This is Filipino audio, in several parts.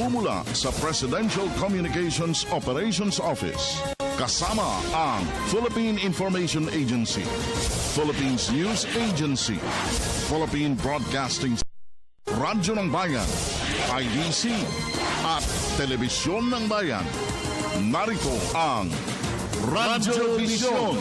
nagmumula sa Presidential Communications Operations Office. Kasama ang Philippine Information Agency, Philippines News Agency, Philippine Broadcasting, Radyo ng Bayan, IDC, at Telebisyon ng Bayan. Narito ang Radyo Vision.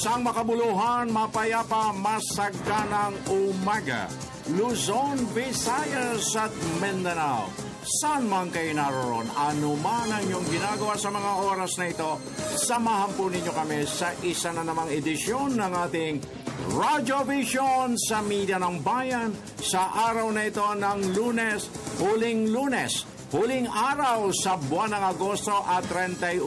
Isang makabuluhan, mapayapa, masaganang umaga. Luzon, Visayas at Mindanao. Saan man kayo naroon, ano man ang inyong ginagawa sa mga oras na ito, samahan po ninyo kami sa isa na namang edisyon ng ating Radyo Vision sa Media ng Bayan sa araw na ito ng Lunes, huling araw sa buwan ng Agosto at 31,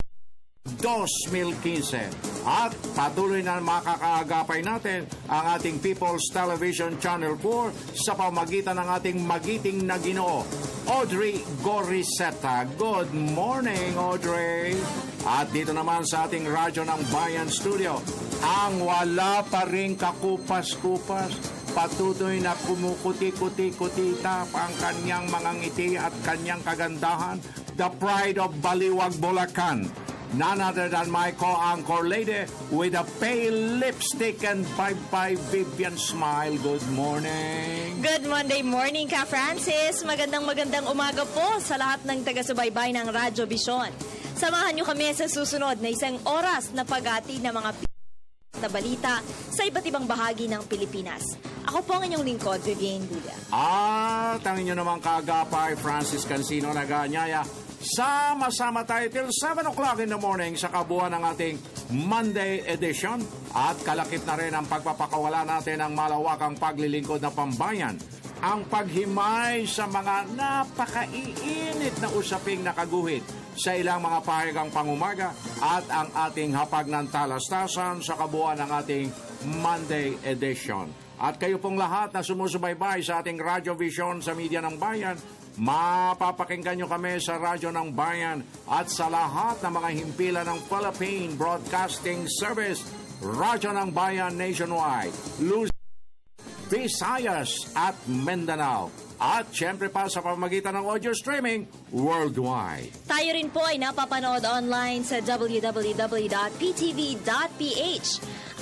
2015. At patuloy na makakaagapay natin ang ating People's Television Channel 4 sa pamagitan ng ating magiting na Ginoo, Audrey Goriseta. Good morning, Audrey. At dito naman sa ating Radyo ng Bayan Studio, ang wala pa rin kakupas-kupas, patuloy na kumukuti-kuti-kutita ang kanyang mga ngiti at kanyang kagandahan, the pride of Baliwag, Bulacan. None other than my co-anchor lady with a pale lipstick and bye-bye Vivian smile. Good morning. Good Monday morning ka, Francis. Magandang umaga po sa lahat ng taga-subaybay ng Radyo Vision. Samahan niyo kami sa susunod na isang oras na pag-ati ng mga na balita sa iba't ibang bahagi ng Pilipinas. Ako po ang inyong lingkod, Vivian Bulia. At ang inyo namang kaagapay, Francis Cancino naganyaya. Sama-sama tayo till 7 o'clock in the morning sa kabuuan ng ating Monday edition. At kalakip na rin ang pagpapakawala natin ng malawakang paglilingkod na pambayan. Ang paghimay sa mga napakaiinit na usaping nakaguhit sa ilang mga pahayagang pangumaga at ang ating hapag ng talastasan sa kabuuan ng ating Monday edition. At kayo pong lahat na sumusubaybay sa ating Radyo Vision sa Media ng Bayan, mapapakinggan nyo kami sa Radyo ng Bayan at sa lahat ng mga himpilan ng Philippine Broadcasting Service, Radyo ng Bayan nationwide, Luzon, Visayas at Mindanao. At syempre pa sa pamamagitan ng audio streaming worldwide. Tayo rin po ay napapanood online sa www.ptv.ph.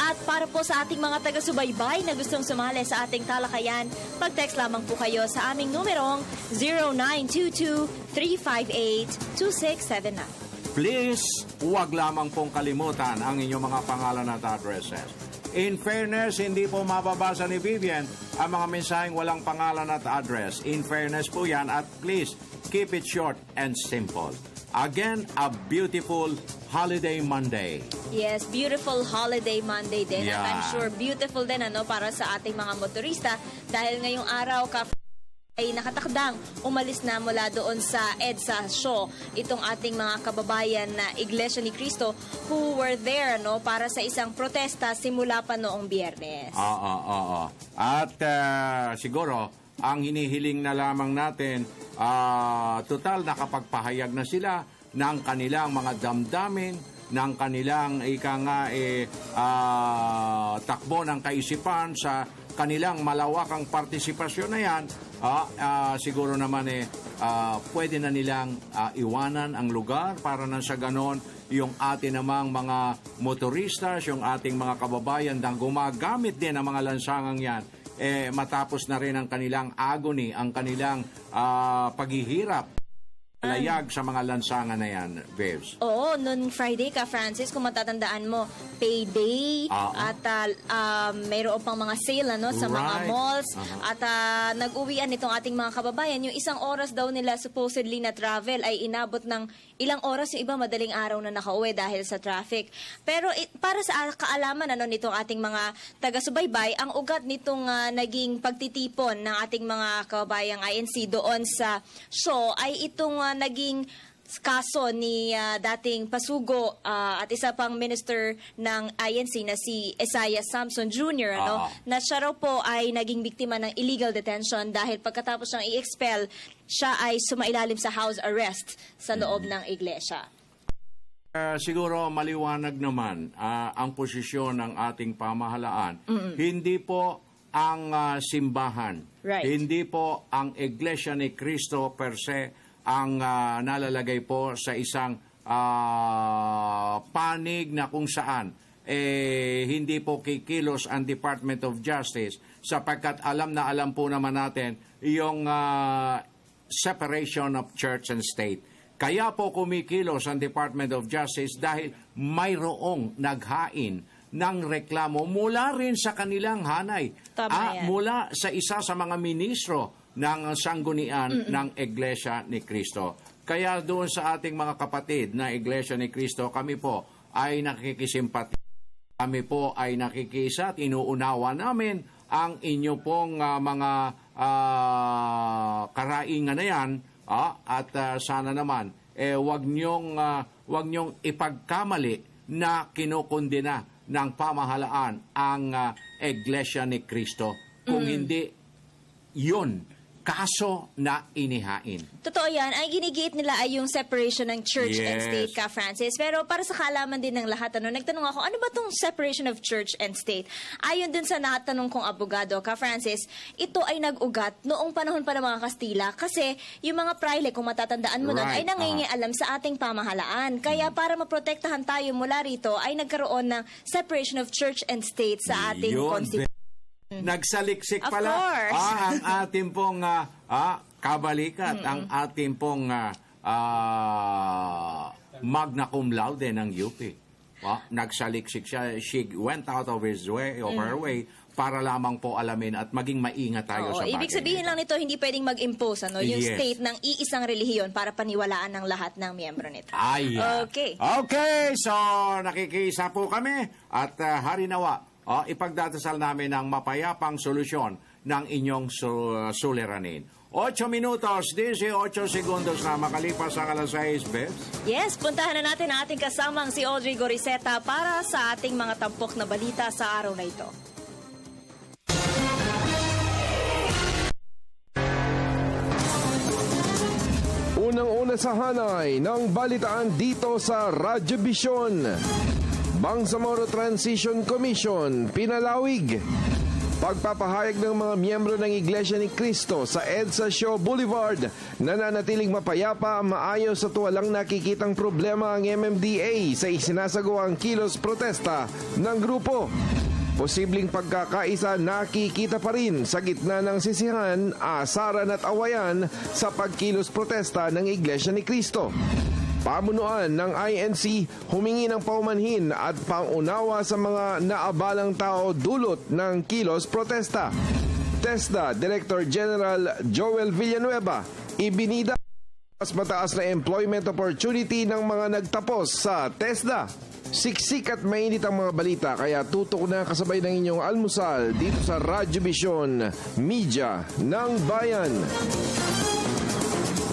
At para po sa ating mga taga-subaybay na gustong sumali sa ating talakayan, pag-text lamang po kayo sa aming numerong 0922-358-2679. Please, huwag lamang pong kalimutan ang inyong mga pangalan at addresses. In fairness, hindi po mababasa ni Vivian ang mga mensaheng walang pangalan at address. In fairness po yan at please, keep it short and simple. Again, a beautiful holiday Monday. Yes, beautiful holiday Monday din. Yeah. At I'm sure beautiful din para sa ating mga motorista dahil ngayong araw ay nakatakdang umalis na mula doon sa EDSA show itong ating mga kababayan na Iglesia ni Cristo who were there para sa isang protesta simula pa noong Biyernes. At siguro ang hinihiling na lamang natin, total nakapagpahayag na sila ng kanilang mga damdamin, ng kanilang takbo ng kaisipan sa kanilang malawakang partisipasyon na yan. Siguro naman pwede na nilang iwanan ang lugar para nang sa ganon yung ating namang mga motoristas, yung ating mga kababayan na gumagamit din ng mga lansangang yan, matapos na rin ang kanilang agony, ang kanilang paghihirap, layag sa mga lansangan na yan, Babes. Oo, noon Friday ka, Francis, kung matatandaan mo, payday at mayroon pang mga sale sa mga malls at nag-uwian itong ating mga kababayan. Yung isang oras daw nila supposedly na travel ay inabot ng ilang oras, yung iba madaling araw na nakauwi dahil sa traffic. Pero para sa kaalaman nitong ating mga taga-subaybay, ang ugat nitong naging pagtitipon ng ating mga kababayang INC doon sa show ay itong naging kaso ni dating Pasugo at isa pang minister ng INC na si Isaiah Samson Jr. Na siya raw po ay naging biktima ng illegal detention dahil pagkatapos siyang i-expel, siya ay sumailalim sa house arrest sa loob ng iglesia. Siguro maliwanag naman ang posisyon ng ating pamahalaan. Hindi po ang simbahan, hindi po ang Iglesia ni Cristo per se ang nalalagay po sa isang panig na kung saan hindi po kikilos ang Department of Justice sapagkat alam po naman natin yung separation of church and state. Kaya po kumikilos ang Department of Justice dahil mayroong naghain ng reklamo mula rin sa kanilang hanay. Mula sa isa sa mga ministro ng sanggunian ng Iglesia ni Cristo. Kaya doon sa ating mga kapatid na Iglesia ni Cristo, kami po ay nakikisimpati. Kami po ay nakikisa at inuunawa namin ang inyo pong mga karaingan na yan. At sana naman, wag niyong ipagkamali na kinukundina ng pamahalaan ang Iglesia ni Cristo. Kung hindi, yun kaso na inihain. Totoo yan. Ang ginigiit nila ay yung separation ng church and state, Ka Francis. Pero para sa kaalaman din ng lahat, nagtanong ako, ano ba tong separation of church and state? Ayon dun sa nakatanong kong abogado, Ka Francis, ito ay nag-ugat noong panahon pa ng mga Kastila kasi yung mga praile, kung matatandaan mo nun, ay nangingialam sa ating pamahalaan. Kaya para maprotektahan tayo mula rito, ay nagkaroon ng separation of church and state sa ating constitution. Nagsaliksik pala ang ating pong kabalikat, ang ating pong magna cum laude ng UP. Nagsaliksik siya. She went out of his way, of her way, para lamang po alamin at maging maingat tayo sa bagay. Ibig sabihin lang nito, hindi pwedeng mag-impose yung state ng iisang relihiyon para paniwalaan ng lahat ng miyembro nito. Okay, so nakikisa po kami at harinawa. Ipagdadasal namin ang mapayapang solusyon ng inyong suliranin. 8 minutos, 18 segundos na makalipas ang alas 6, Bebs. Yes, puntahan na natin ang ating kasamang si Audrey Goriseta para sa ating mga tampok na balita sa araw na ito. Unang-una sa hanay ng balitaan dito sa Radyo Vision. Bangsamoro Transition Commission, pinalawig. Pagpapahayag ng mga miyembro ng Iglesia ni Cristo sa EDSA Shaw Boulevard, nananatiling mapayapa, maayos at walang nakikitang problema ang MMDA sa isinasagawang kilos protesta ng grupo. Posibleng pagkakaisa nakikita pa rin sa gitna ng sisihan, asaran at awayan sa pagkilos protesta ng Iglesia ni Cristo. Pamunuan ng INC humingi ng paumanhin at pangunawa sa mga naabalang tao dulot ng kilos protesta. TESDA Director General Joel Villanueva ibinida mas mataas na employment opportunity ng mga nagtapos sa TESDA. Siksik at mainit ang mga balita kaya tutok na kasabay ng inyong almusal dito sa Radyo Vision, Media ng Bayan.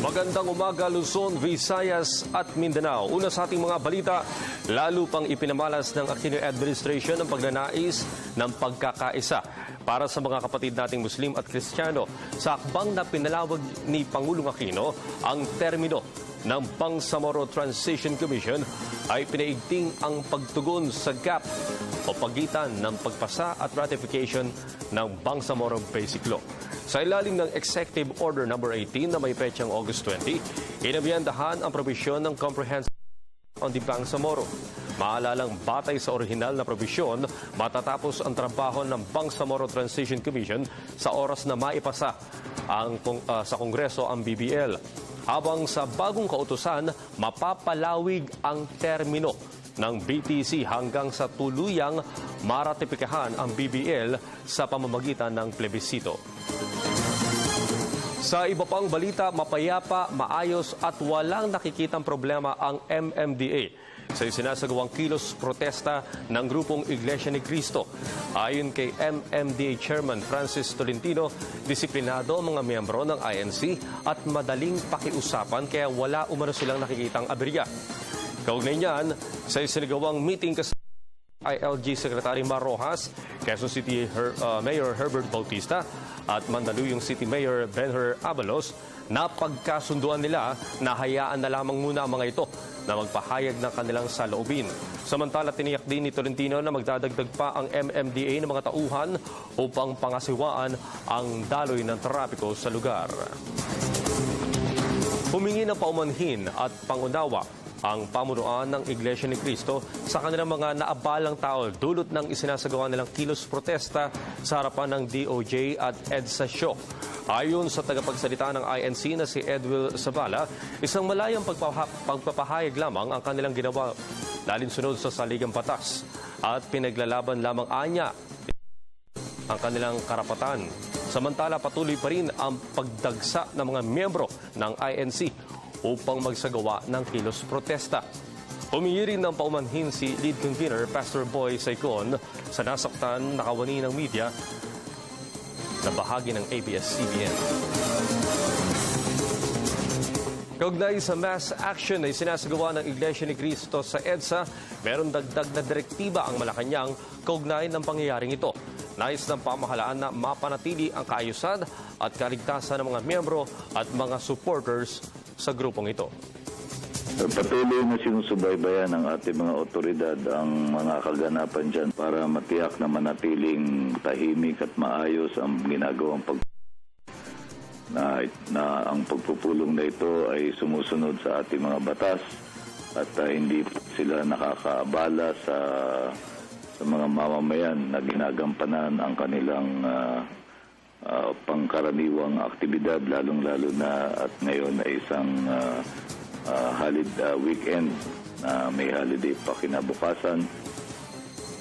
Magandang umaga Luzon, Visayas at Mindanao. Una sa ating mga balita, lalo pang ipinamalas ng Aquino Administration ang pagnanais ng pagkakaisa para sa mga kapatid nating Muslim at Kristiyano. Sa akbang na pinalawag ni Pangulong Aquino, ang termino ng Bangsamoro Transition Commission ay pinaigting ang pagtugon sa gap o pagitan ng pagpasa at ratification ng Bangsamoro Basic Law. Sa ilalim ng Executive Order No. 18 na may petsang August 20, inabyandahan ang probisyon ng Comprehensive on the Bangsamoro. Maalalang batay sa orihinal na probisyon, matatapos ang trabaho ng Bangsamoro Transition Commission sa oras na maipasa sa Kongreso ang BBL. Habang sa bagong kautusan, mapapalawig ang termino ng BTC hanggang sa tuluyang maratipikahan ang BBL sa pamamagitan ng plebisito. Sa iba pang balita, mapayapa, maayos at walang nakikitang problema ang MMDA sa isinasagawang kilos protesta ng grupong Iglesia ni Cristo. Ayon kay MMDA Chairman Francis Tolentino, disiplinado ang mga miyembro ng INC at madaling pakiusapan kaya wala umano silang nakikitang aberya. Kaugnay niyan, sa isinagawang meeting kasama ILG Secretary Mar Rojas, Quezon City Mayor Herbert Bautista at Mandaluyong City Mayor Benher Abalos na pagkasunduan nila na hayaan na lamang muna ang mga ito na magpahayag ng kanilang saloobin. Samantala, tiniyak din ni Tolentino na magdadagdag pa ang MMDA ng mga tauhan upang pangasiwaan ang daloy ng trapiko sa lugar. Humingi ng paumanhin at pangunawa ang pamunuan ng Iglesia ni Cristo sa kanilang mga naabalang tao dulot ng isinasagawa nilang kilos protesta sa harapan ng DOJ at EDSA Show. Ayon sa tagapagsalita ng INC na si Edwil Zabala, isang malayang pagpapahayag lamang ang kanilang ginawa lalinsunod sa saligang batas at pinaglalaban lamang anya ang kanilang karapatan. Samantala, patuloy pa rin ang pagdagsa ng mga miyembro ng INC upang magsagawa ng kilos protesta. Humingi rin ng paumanhin si lead convener Pastor Boy Saicon sa nasaktan na kawani ng media na bahagi ng ABS-CBN. Kaugnay sa mass action na isinasagawa ng Iglesia ni Cristo sa EDSA, meron dagdag na direktiba ang Malacanang kaugnay ng pangyayaring ito. Nais ng pamahalaan na mapanatili ang kaayusan at kaligtasan ng mga miyembro at mga supporters sa grupong ito. Patuloy na sinusubaybayan ng ating mga otoridad ang mga kaganapan dyan para matiyak na manatiling tahimik at maayos ang ginagawang na ang pagpupulong na ito ay sumusunod sa ating mga batas at hindi sila nakakaabala sa mga mamamayan na ginagampanan ang kanilang pangkaraniwang aktibidad, lalong-lalo na at ngayon ay isang weekend na may holiday pa kinabukasan.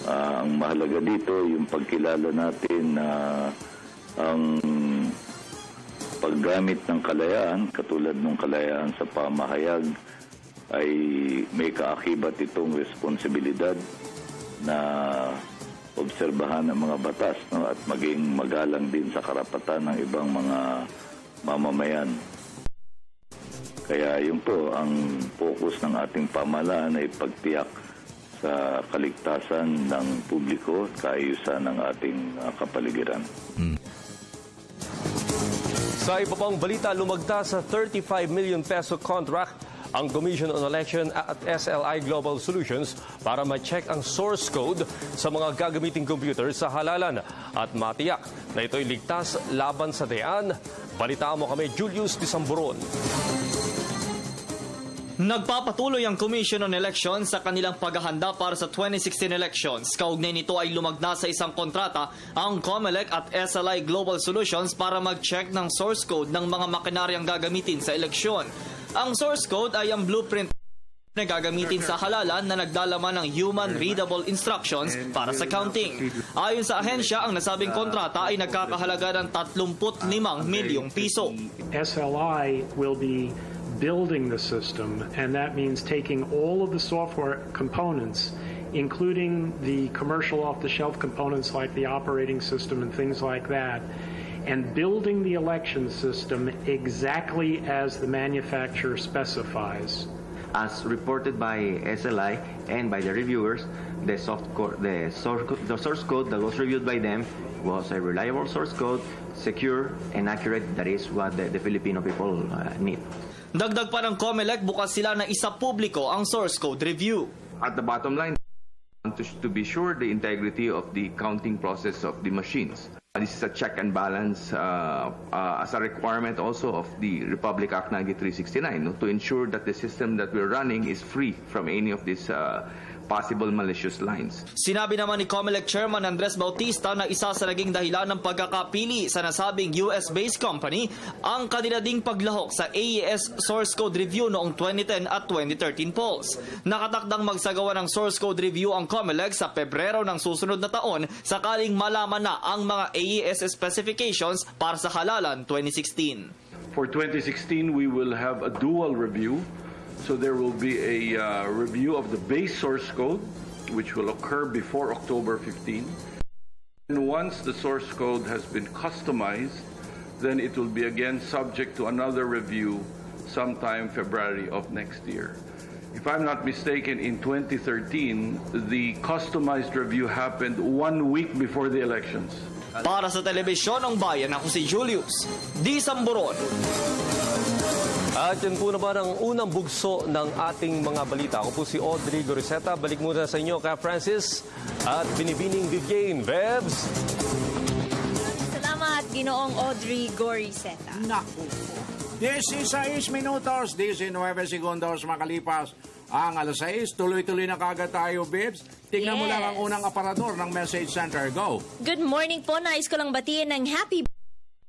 Ang mahalaga dito yung pagkilala natin na ang paggamit ng kalayaan, katulad ng kalayaan sa pamahayag, ay may kaakibat itong responsibilidad na obserbahan ng mga batas, no, at maging magalang din sa karapatan ng ibang mga mamamayan. Kaya yun po, ang focus ng ating pamahalaan ay pagtiyak sa kaligtasan ng publiko at kaayusan ng ating kapaligiran. Sa iba pang balita, lumagda sa 35 million peso contract ang Commission on Election at SLI Global Solutions para ma-check ang source code sa mga gagamiting computer sa halalan at matiyak na ito'y ligtas laban sa dayan. Balitaan mo kami, Julius Disamburon. Nagpapatuloy ang Commission on Elections sa kanilang paghahanda para sa 2016 elections. Kaugnay nito ay lumagda sa isang kontrata ang COMELEC at SLI Global Solutions para mag-check ng source code ng mga makinaryang gagamitin sa eleksyon. Ang source code ay ang blueprint na gagamitin sa halalan na nagdalaman ng human-readable instructions para sa counting. Ayon sa ahensya, ang nasabing kontrata ay nagkakahalaga ng 35 milyong piso. SLI will be building the system, and that means taking all of the software components, including the commercial off-the-shelf components like the operating system and things like that, and building the election system exactly as the manufacturer specifies. As reported by SLI and by the reviewers, the source code that was reviewed by them was a reliable source code, secure and accurate. That is what the Filipino people need. Dagdag pa ng COMELEC, bukas sila na isa publiko ang source code review. At the bottom line, to be sure the integrity of the counting process of the machines. This is a check and balance as a requirement also of the Republic Act 9369, to ensure that the system that we're running is free from any of these possible malicious lines. Sinabi naman ni COMELEC Chairman Andres Bautista na isa sa naging dahilan ng pagkakapili sa nasabing US-based company ang kanila ding paglahok sa AES source code review noong 2010 at 2013 polls. Nakatakdang magsagawa ng source code review ang COMELEC sa Pebrero ng susunod na taon sakaling malaman na ang mga AES specifications para sa halalan 2016. For 2016, we will have a dual review. So there will be a review of the base source code, which will occur before October 15. And once the source code has been customized, then it will be again subject to another review sometime February of next year. If I'm not mistaken, in 2013, the customized review happened 1 week before the elections. Para sa Telebisyon ng Bayan, ako si Julius D. Samburon. At yan po naman ang unang bugso ng ating mga balita. Ako po si Audrey Goriseta. Balik muna sa inyo, Ka Francis at Binibining Vivian. Bebs! Salamat, Ginoong Audrey Goriseta. Naku po. 16 minutos, 19 segundos makalipas ang alas 6. Tuloy-tuloy na kagad tayo, Bibs. Tingnan mo lang ang unang aparador ng message center. Go! Good morning po. Nais ko lang batiin ng happy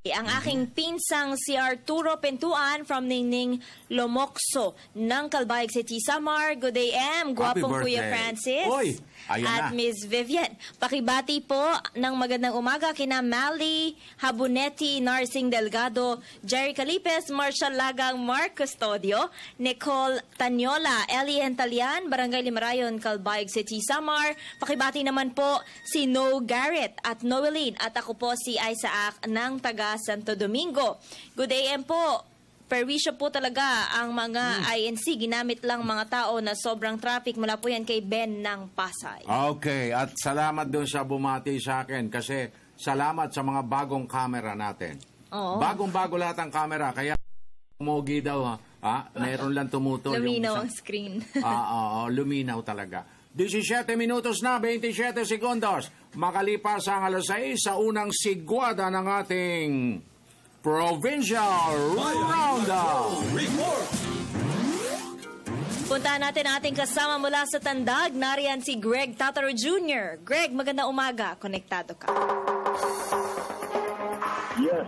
ang aking pinsang si Arturo Pentuan from Ningning Lomokso ng Calbayog City, Samar. Good day, M. Gwapong Kuya Francis. Oy, at Ms. Vivian. Pakibati po ng magandang umaga kina Mali Habunetti, Narsing Delgado, Jerry Calipes, Marshall Lagang, Mark Custodio, Nicole Tanyola, Ellie Entalian, Barangay Limarayon, Calbayog City, Samar. Pakibati naman po si No Garrett at Noeline at ako po si Isaac ng taga Santo Domingo. Good AM po. Perwisyo po talaga ang mga INC. Ginamit lang mga tao na sobrang traffic. Mula po yan kay Ben ng Pasay. Okay. At salamat doon sa bumati sa akin kasi salamat sa mga bagong camera natin. Oo. Bagong-bago lahat ang camera. Kaya umugi daw. Mayroon lang tumutol. Luminaw ang screen. Luminaw talaga. 17 minutos na, 27 segundos. Makalipas ang alas 6 sa unang sigwada ng ating Provincial Roundup. Puntahan natin ating kasama mula sa Tandag. Nariyan si Greg Tataro Jr. Greg, magandang umaga. Konektado ka. Yes,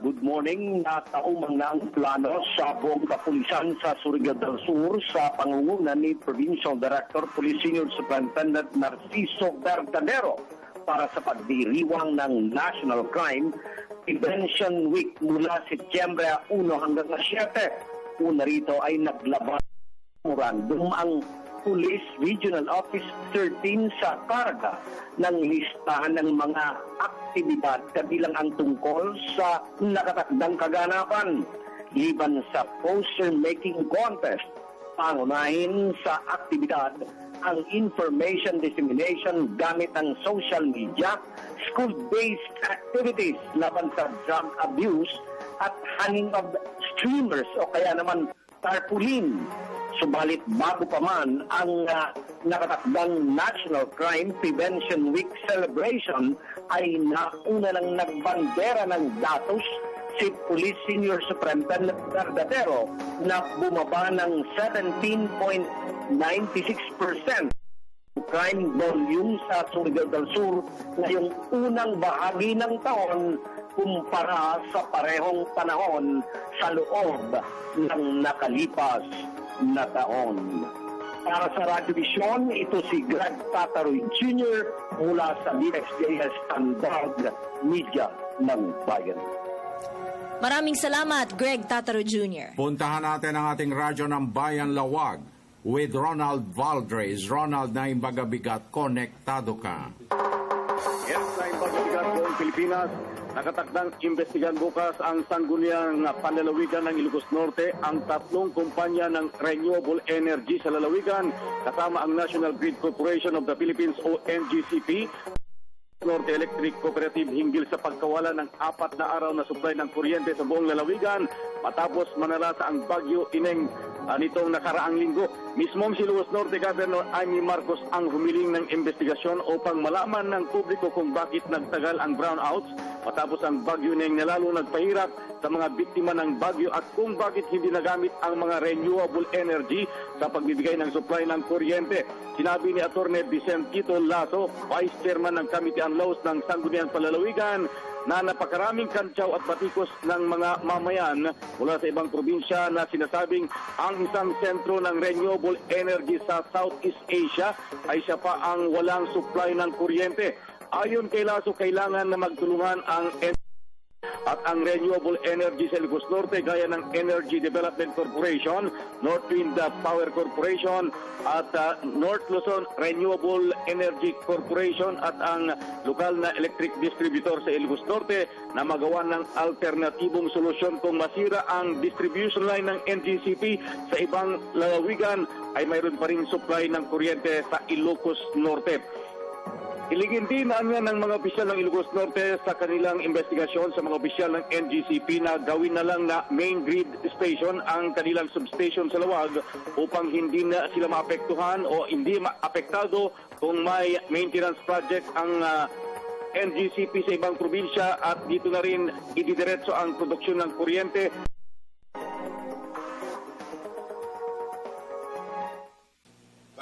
good morning. Nataumang na ang plano sa buong kapulisan sa Surigao del Sur sa pangunguna ni Provincial Director Police Senior Superintendent Narciso Verdadero para sa pagdiriwang ng National Crime Prevention Week mula Setyembre 1 hanggang 7. Una rito ay naglabas memorandum ang Police Regional Office 13 sa Caraga ng listahan ng mga aktibidad kabilang ang tungkol sa nakatakdang kaganapan. Liban sa poster making contest, pangunahin sa aktibidad ang information dissemination gamit ang social media, school-based activities laban sa drug abuse at hanging of streamers o kaya naman tarpaulin. Subalit bago pa man ang nakatakdang National Crime Prevention Week celebration ay nauna nang nagbandera ng datos si Police Senior Superintendent Verdadero na bumaba ng 17.96% crime volume sa Surigao del Sur ngayong unang bahagi ng taon kumpara sa parehong panahon sa loob ng nakalipas na taon. Para sa Radio Vision, ito si Greg Tataroy Jr. mula sa DXJS Standard Media ng Bayan. Maraming salamat, Greg Tataro Jr. Puntahan natin ang ating radyo ng Bayan Lawag with Ronald Valdres. Ronald, Naimbagabigat, konektado ka. Yes, Naimbagabigat buong Pilipinas. Nakatakdang imbestigan bukas ang sangguniang panlalawigan ng Ilocos Norte ang 3 kumpanya ng renewable energy sa lalawigan kasama ang National Grid Corporation of the Philippines o NGCP, Norte Electric Cooperative hinggil sa pagkawala ng 4 na araw na supply ng kuryente sa buong lalawigan matapos manalasa ang Bagyo Ineng nitong nakaraang linggo. Mismong si Ilocos Norte Governor Amy Marcos ang humiling ng investigasyon upang malaman ng publiko kung bakit nagtagal ang brownouts matapos ang Bagyo Ineng na lalo nagpahirap sa mga biktima ng bagyo at kung bakit hindi nagamit ang mga renewable energy sa pagbibigay ng supply ng kuryente. Sinabi ni Atty. Vicentito Lasso, Vice Chairman ng Committee on Laws ng Sangguniang Palalawigan, na napakaraming kantsaw at batikos ng mga mamayan mula sa ibang probinsya na sinasabing ang isang sentro ng renewable energy sa Southeast Asia ay siya pa ang walang supply ng kuryente. Ayon kay Lasso, kailangan na magtulungan ang At ang renewable energy sa Ilocos Norte gaya ng Energy Development Corporation, North Wind Power Corporation at North Luzon Renewable Energy Corporation at ang lokal na electric distributor sa Ilocos Norte na magawa ng alternatibong solusyon kung masira ang distribution line ng NGCP sa ibang lalawigan ay mayroon pa rin supply ng kuryente sa Ilocos Norte. Iligin din ng mga opisyal ng Ilocos Norte sa kanilang investigasyon sa mga opisyal ng NGCP na gawin na lang na main grid station ang kanilang substation sa Lawag upang hindi na sila maapektuhan o hindi maapektado kung may maintenance project ang NGCP sa ibang probinsya at dito na rin ididiretso ang produksyon ng kuryente.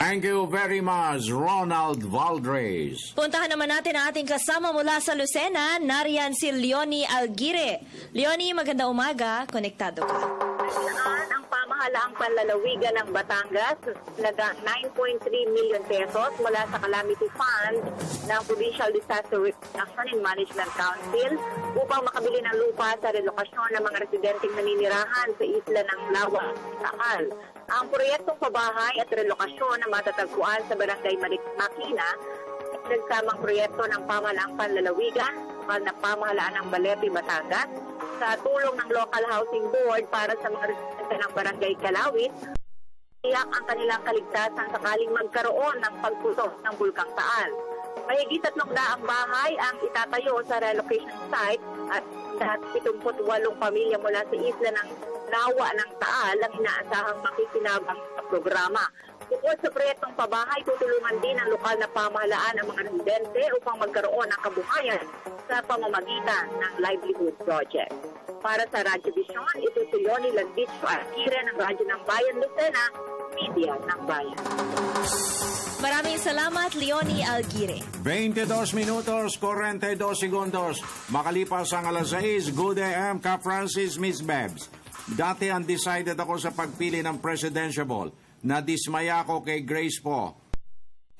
Thank you very much, Ronald Valdres. Puntahan naman natin ang ating kasama mula sa Lucena. Nariyan si Leonie Alguire. Leonie, maganda umaga. Konektado ka. Ang pamahalaang panlalawigan ng Batangas, naga 9.3 million pesos mula sa Calamity Fund ng Provincial Disaster Reduction and Management Council upang makabili ng lupa sa relokasyon ng mga residenteng naninirahan sa isla ng Lawa, Taal. Ang proyektong pabahay at relokasyon na matatagpuan sa Barangay Makina, nagsamang proyekto ng pamahalaang panlalawigan, lokal na pamahalaan ng Balepi, Batangas, sa tulong ng Local Housing Board para sa mga residente ng Barangay Kalawit, tiyak ang kanilang kaligtasan sakaling magkaroon ng pagputok ng Bulkang Taal. Mahigit 300 bahay ang itatayo sa relocation site at 78 pamilya mula sa isla ng Lawa ng Taal ang inaasahang makikinabang sa programa. Bukod sa proyektong pabahay, tutulungan din ang lokal na pamahalaan ng mga residente upang magkaroon ng kabuhayan sa pamamagitan ng livelihood project. Para sa Radyo Vision, ito si Leonie Landitzo Arguire ng Radyo ng Bayan Lucena, Media ng Bayan. Maraming salamat, Leonie Alguire. 22 minutos, 42 segundos. Makalipas ang alas 6, Good AM, Ka Francis, Miss Babs. Dati undecided ako sa pagpili ng presidential. Nadismaya ako kay Grace po.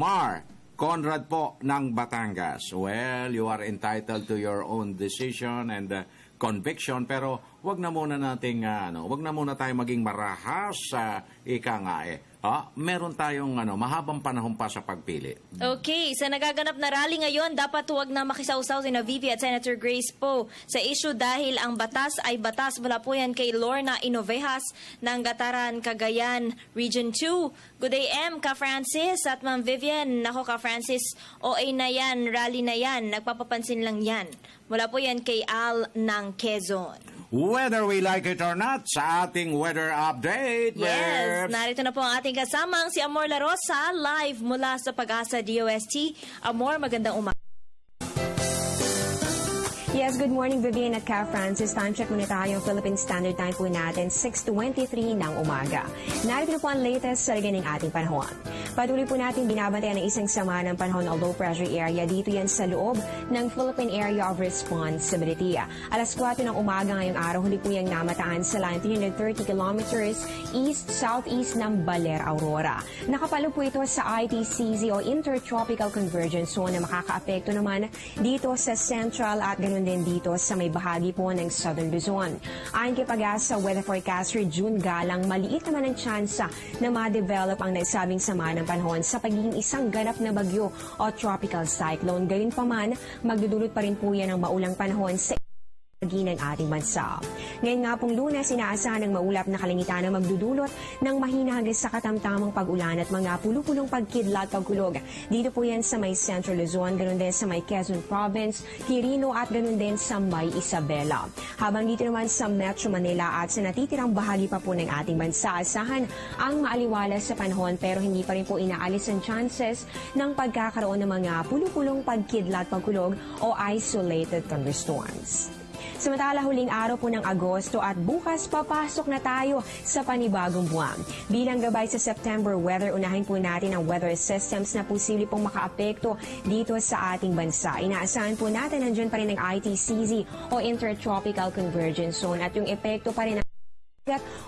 Mar Conrad po ng Batangas. Well, you are entitled to your own decision and conviction, pero wag na muna nating wag na muna tayo maging marahas sa ika nga meron tayong mahabang panahon pa sa pagpili. Okay, sa nagaganap na rally ngayon, dapat huwag na makisawsaw sina Vivi at Senator Grace Poe sa issue dahil ang batas ay batas. Mula po yan kay Lorna Inovejas ng Gataran, Cagayan, Region 2. Good day, Ka Francis at Ma'am Vivian. Nako, Ka Francis, OA na yan, rally na yan, nagpapapansin lang yan. Mula po yan kay Al ng Quezon. Whether we like it or not, sa ating weather update. Yes, narito na po ang ating kasamang si Amor La Rosa, live mula sa Pag-asa DOST. Amor, magandang umaga. Yes, good morning Vivian at Ka Francis. Time check muna tayo. Philippine Standard Time po natin, 6:23 ng umaga. Narito na po ang latest sa ng ating panahon. Patuloy po natin binabantayan ng isang sama ng panahon o low pressure area. Dito yan sa loob ng Philippine Area of Responsibility. Alas 4 ng umaga ngayong araw, huli po yung namataan sa line 330 kilometers east-southeast ng Baler, Aurora. Nakapalo po ito sa ITCZ o Intertropical Convergence Zone na makakaapekto naman dito sa Central at ganun din dito sa may bahagi po ng Southern Luzon. Ayon kay Pag-asa Weather Forecaster June Galang, maliit naman ang tsansa na ma-develop ang nagsabing sama ng panahon sa pagiging isang ganap na bagyo o tropical cyclone. Gayunpaman, magdudulot pa rin po yan ng maulang panahon sa ng ating bansa. Ngayon nga pong Lunes, inaasahan ng maulap na kalangitan na magdudulot ng mahina hanggang sa katamtamang pag-ulan at mga pulupulong pagkidlat pagkulog. Dito po yan sa may Central Luzon, ganun din sa may Quezon Province, Quirino at ganun din sa may Isabela. Habang dito naman sa Metro Manila at sa natitirang bahagi pa po ng ating bansa, asahan ang maaliwalas sa panahon pero hindi pa rin po inaalis ang chances ng pagkakaroon ng mga pulupulong pagkidlat pagkulog o isolated thunderstorms. Samantala, huling araw po ng Agosto at bukas papasok na tayo sa panibagong buwan. Bilang gabay sa September weather, unahin po natin ang weather systems na posible pong makaapekto dito sa ating bansa. Inaasahan po natin nandiyan pa rin ang ITCZ o Intertropical Convergence Zone at yung epekto pa rin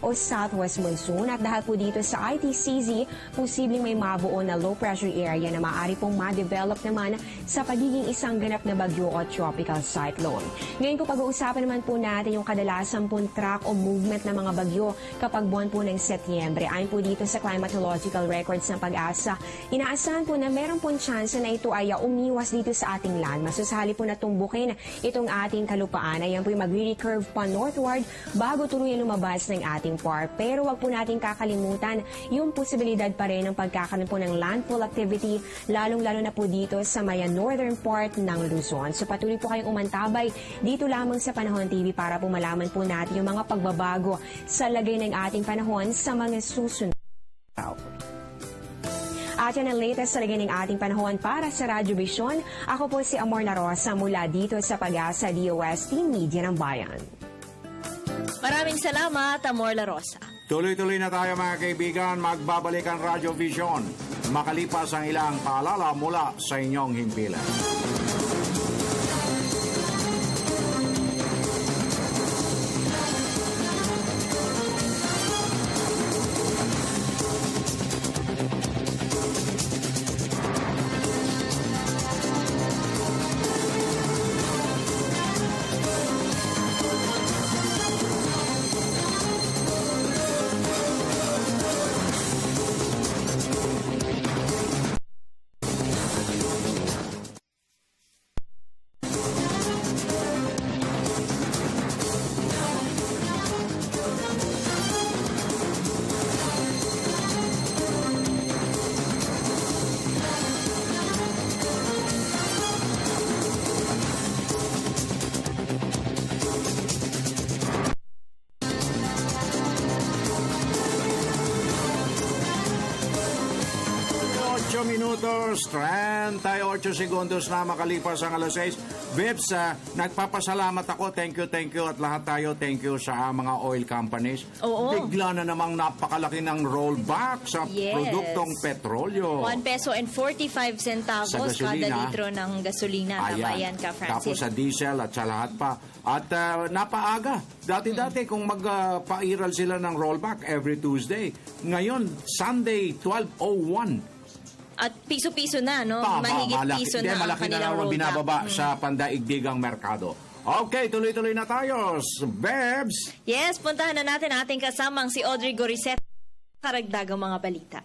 o southwest monsoon at dahil po dito sa ITCZ, posibleng may mabuo na low pressure area na maaari pong ma-develop naman sa pagiging isang ganap na bagyo o tropical cyclone. Ngayon po pag-uusapan naman po natin yung kadalasan pong track o movement ng mga bagyo kapag buwan po ng Setyembre. Ayon po dito sa climatological records ng Pag-asa, inaasahan po na meron pong chance na ito ay umiwas dito sa ating land. Masusali po na tumbukin itong ating kalupaan. Ayan po yung mag-recurve pa northward bago tuluyan lumabas ng ating par. Pero wag po natin kakalimutan yung posibilidad pa rin ng pagkakaroon po ng landfall activity, lalong-lalo na po dito sa maya northern part ng Luzon. So patuloy po kayong umantabay dito lamang sa Panahon TV para po malaman po natin yung mga pagbabago sa lagay ng ating panahon sa mga susunod. At yan ang latest sa lagay ng ating panahon para sa Radyo Vision. Ako po si Amor Narosa mula dito sa Pag-asa DOST Media ng Bayan. Maraming salamat, Amor La Rosa. Tuloy-tuloy na tayo mga kaibigan, magbabalik ang Radyo Vision makalipas ang ilang paalala mula sa inyong himpilan. Minutos, 38 segundos na makalipas ang alas 6. Bebs, nagpapasalamat ako. Thank you at lahat tayo. Thank you sa mga oil companies. Oo. Bigla na namang napakalaki ng rollback sa produktong petrolyo. 1 peso and 45 centavos kada litro ng gasolina. Tama yan ka, Francis. Tapos sa diesel at sa lahat pa. At napaaga. Dati-dati kung magpairal sila ng rollback every Tuesday. Ngayon, Sunday, 12:01. At piso-piso na, no? Tama, Mahigit malaki, piso na ang malaki na kanilang lang rollback. binababa sa pandaigdigang merkado. Okay, tuloy-tuloy na tayo. Bebs! Yes, puntahan na natin ating kasamang si Audrey Goriseta. Karagdagang mga balita.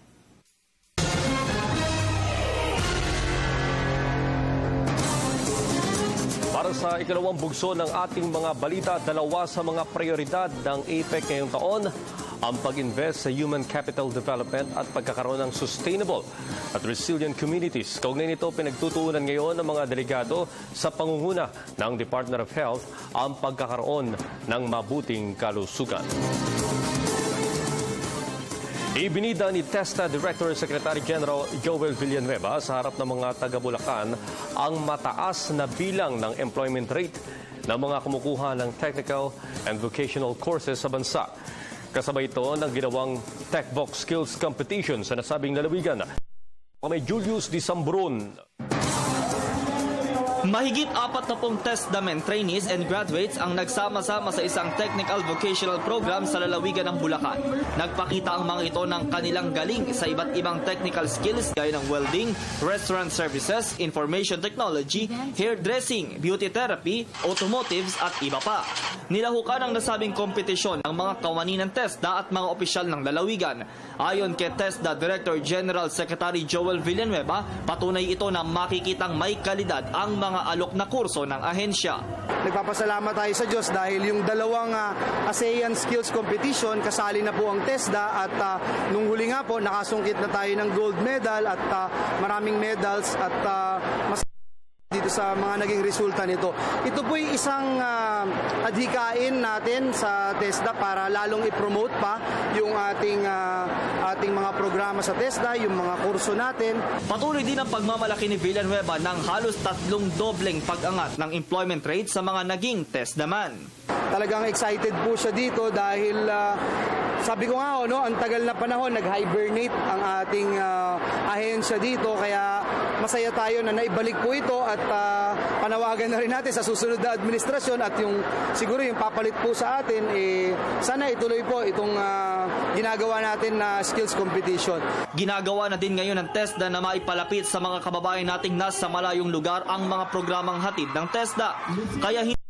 Para sa ikalawang bugso ng ating mga balita, dalawa sa mga prioridad ng APEC ngayong taon ang pag-invest sa human capital development at pagkakaroon ng sustainable at resilient communities. Kaugnay nito, pinagtutuunan ngayon ng mga delegado sa pangunguna ng Department of Health ang pagkakaroon ng mabuting kalusugan. Ibinida ni TESDA Director Secretary General Joel Villanueva sa harap ng mga taga-Bulacan ang mataas na bilang ng employment rate ng mga kumukuha ng technical and vocational courses sa bansa. Kasabay ito ng ginawang TechVox Skills Competition sa nasabing lalawigan. May Julius Di Sambron. Mahigit 40 TESDAmen trainees and graduates ang nagsama-sama sa isang technical vocational program sa lalawigan ng Bulacan. Nagpakita ang mga ito ng kanilang galing sa iba't ibang technical skills gaya ng welding, restaurant services, information technology, hairdressing, beauty therapy, automotives at iba pa. Nilahukan ang nasabing kompetisyon ng mga kawani ng TESDA at mga opisyal ng lalawigan. Ayon kay TESDA Director General Secretary Joel Villanueva, patunay ito na makikitang may kalidad ang mga alok na kurso ng ahensya. Nagpapasalamat tayo sa Diyos dahil yung dalawang ASEAN Skills Competition, kasali na po ang TESDA at nung huli nga po nakasungkit na tayo ng gold medal at maraming medals at mas dito sa mga naging resulta nito. Ito po'y isang adhikain natin sa TESDA para lalong i-promote pa yung ating mga programa sa TESDA, yung mga kurso natin. Patuloy din ang pagmamalaki ni Villanueva ng halos 3 dobleng pag-angat ng employment rate sa mga naging TESDAman. Talagang excited po siya dito dahil sabi ko nga, ang tagal na panahon nag-hibernate ang ating ahensya dito, kaya masaya tayo na naibalik po ito at panawagan na rin natin sa susunod na administrasyon at yung siguro yung papalit po sa atin, sana ituloy po itong ginagawa natin na skills competition. Ginagawa na din ngayon ng TESDA na maipalapit sa mga kababayan nating nasa malayong lugar ang mga programang hatid ng TESDA. Kaya hindi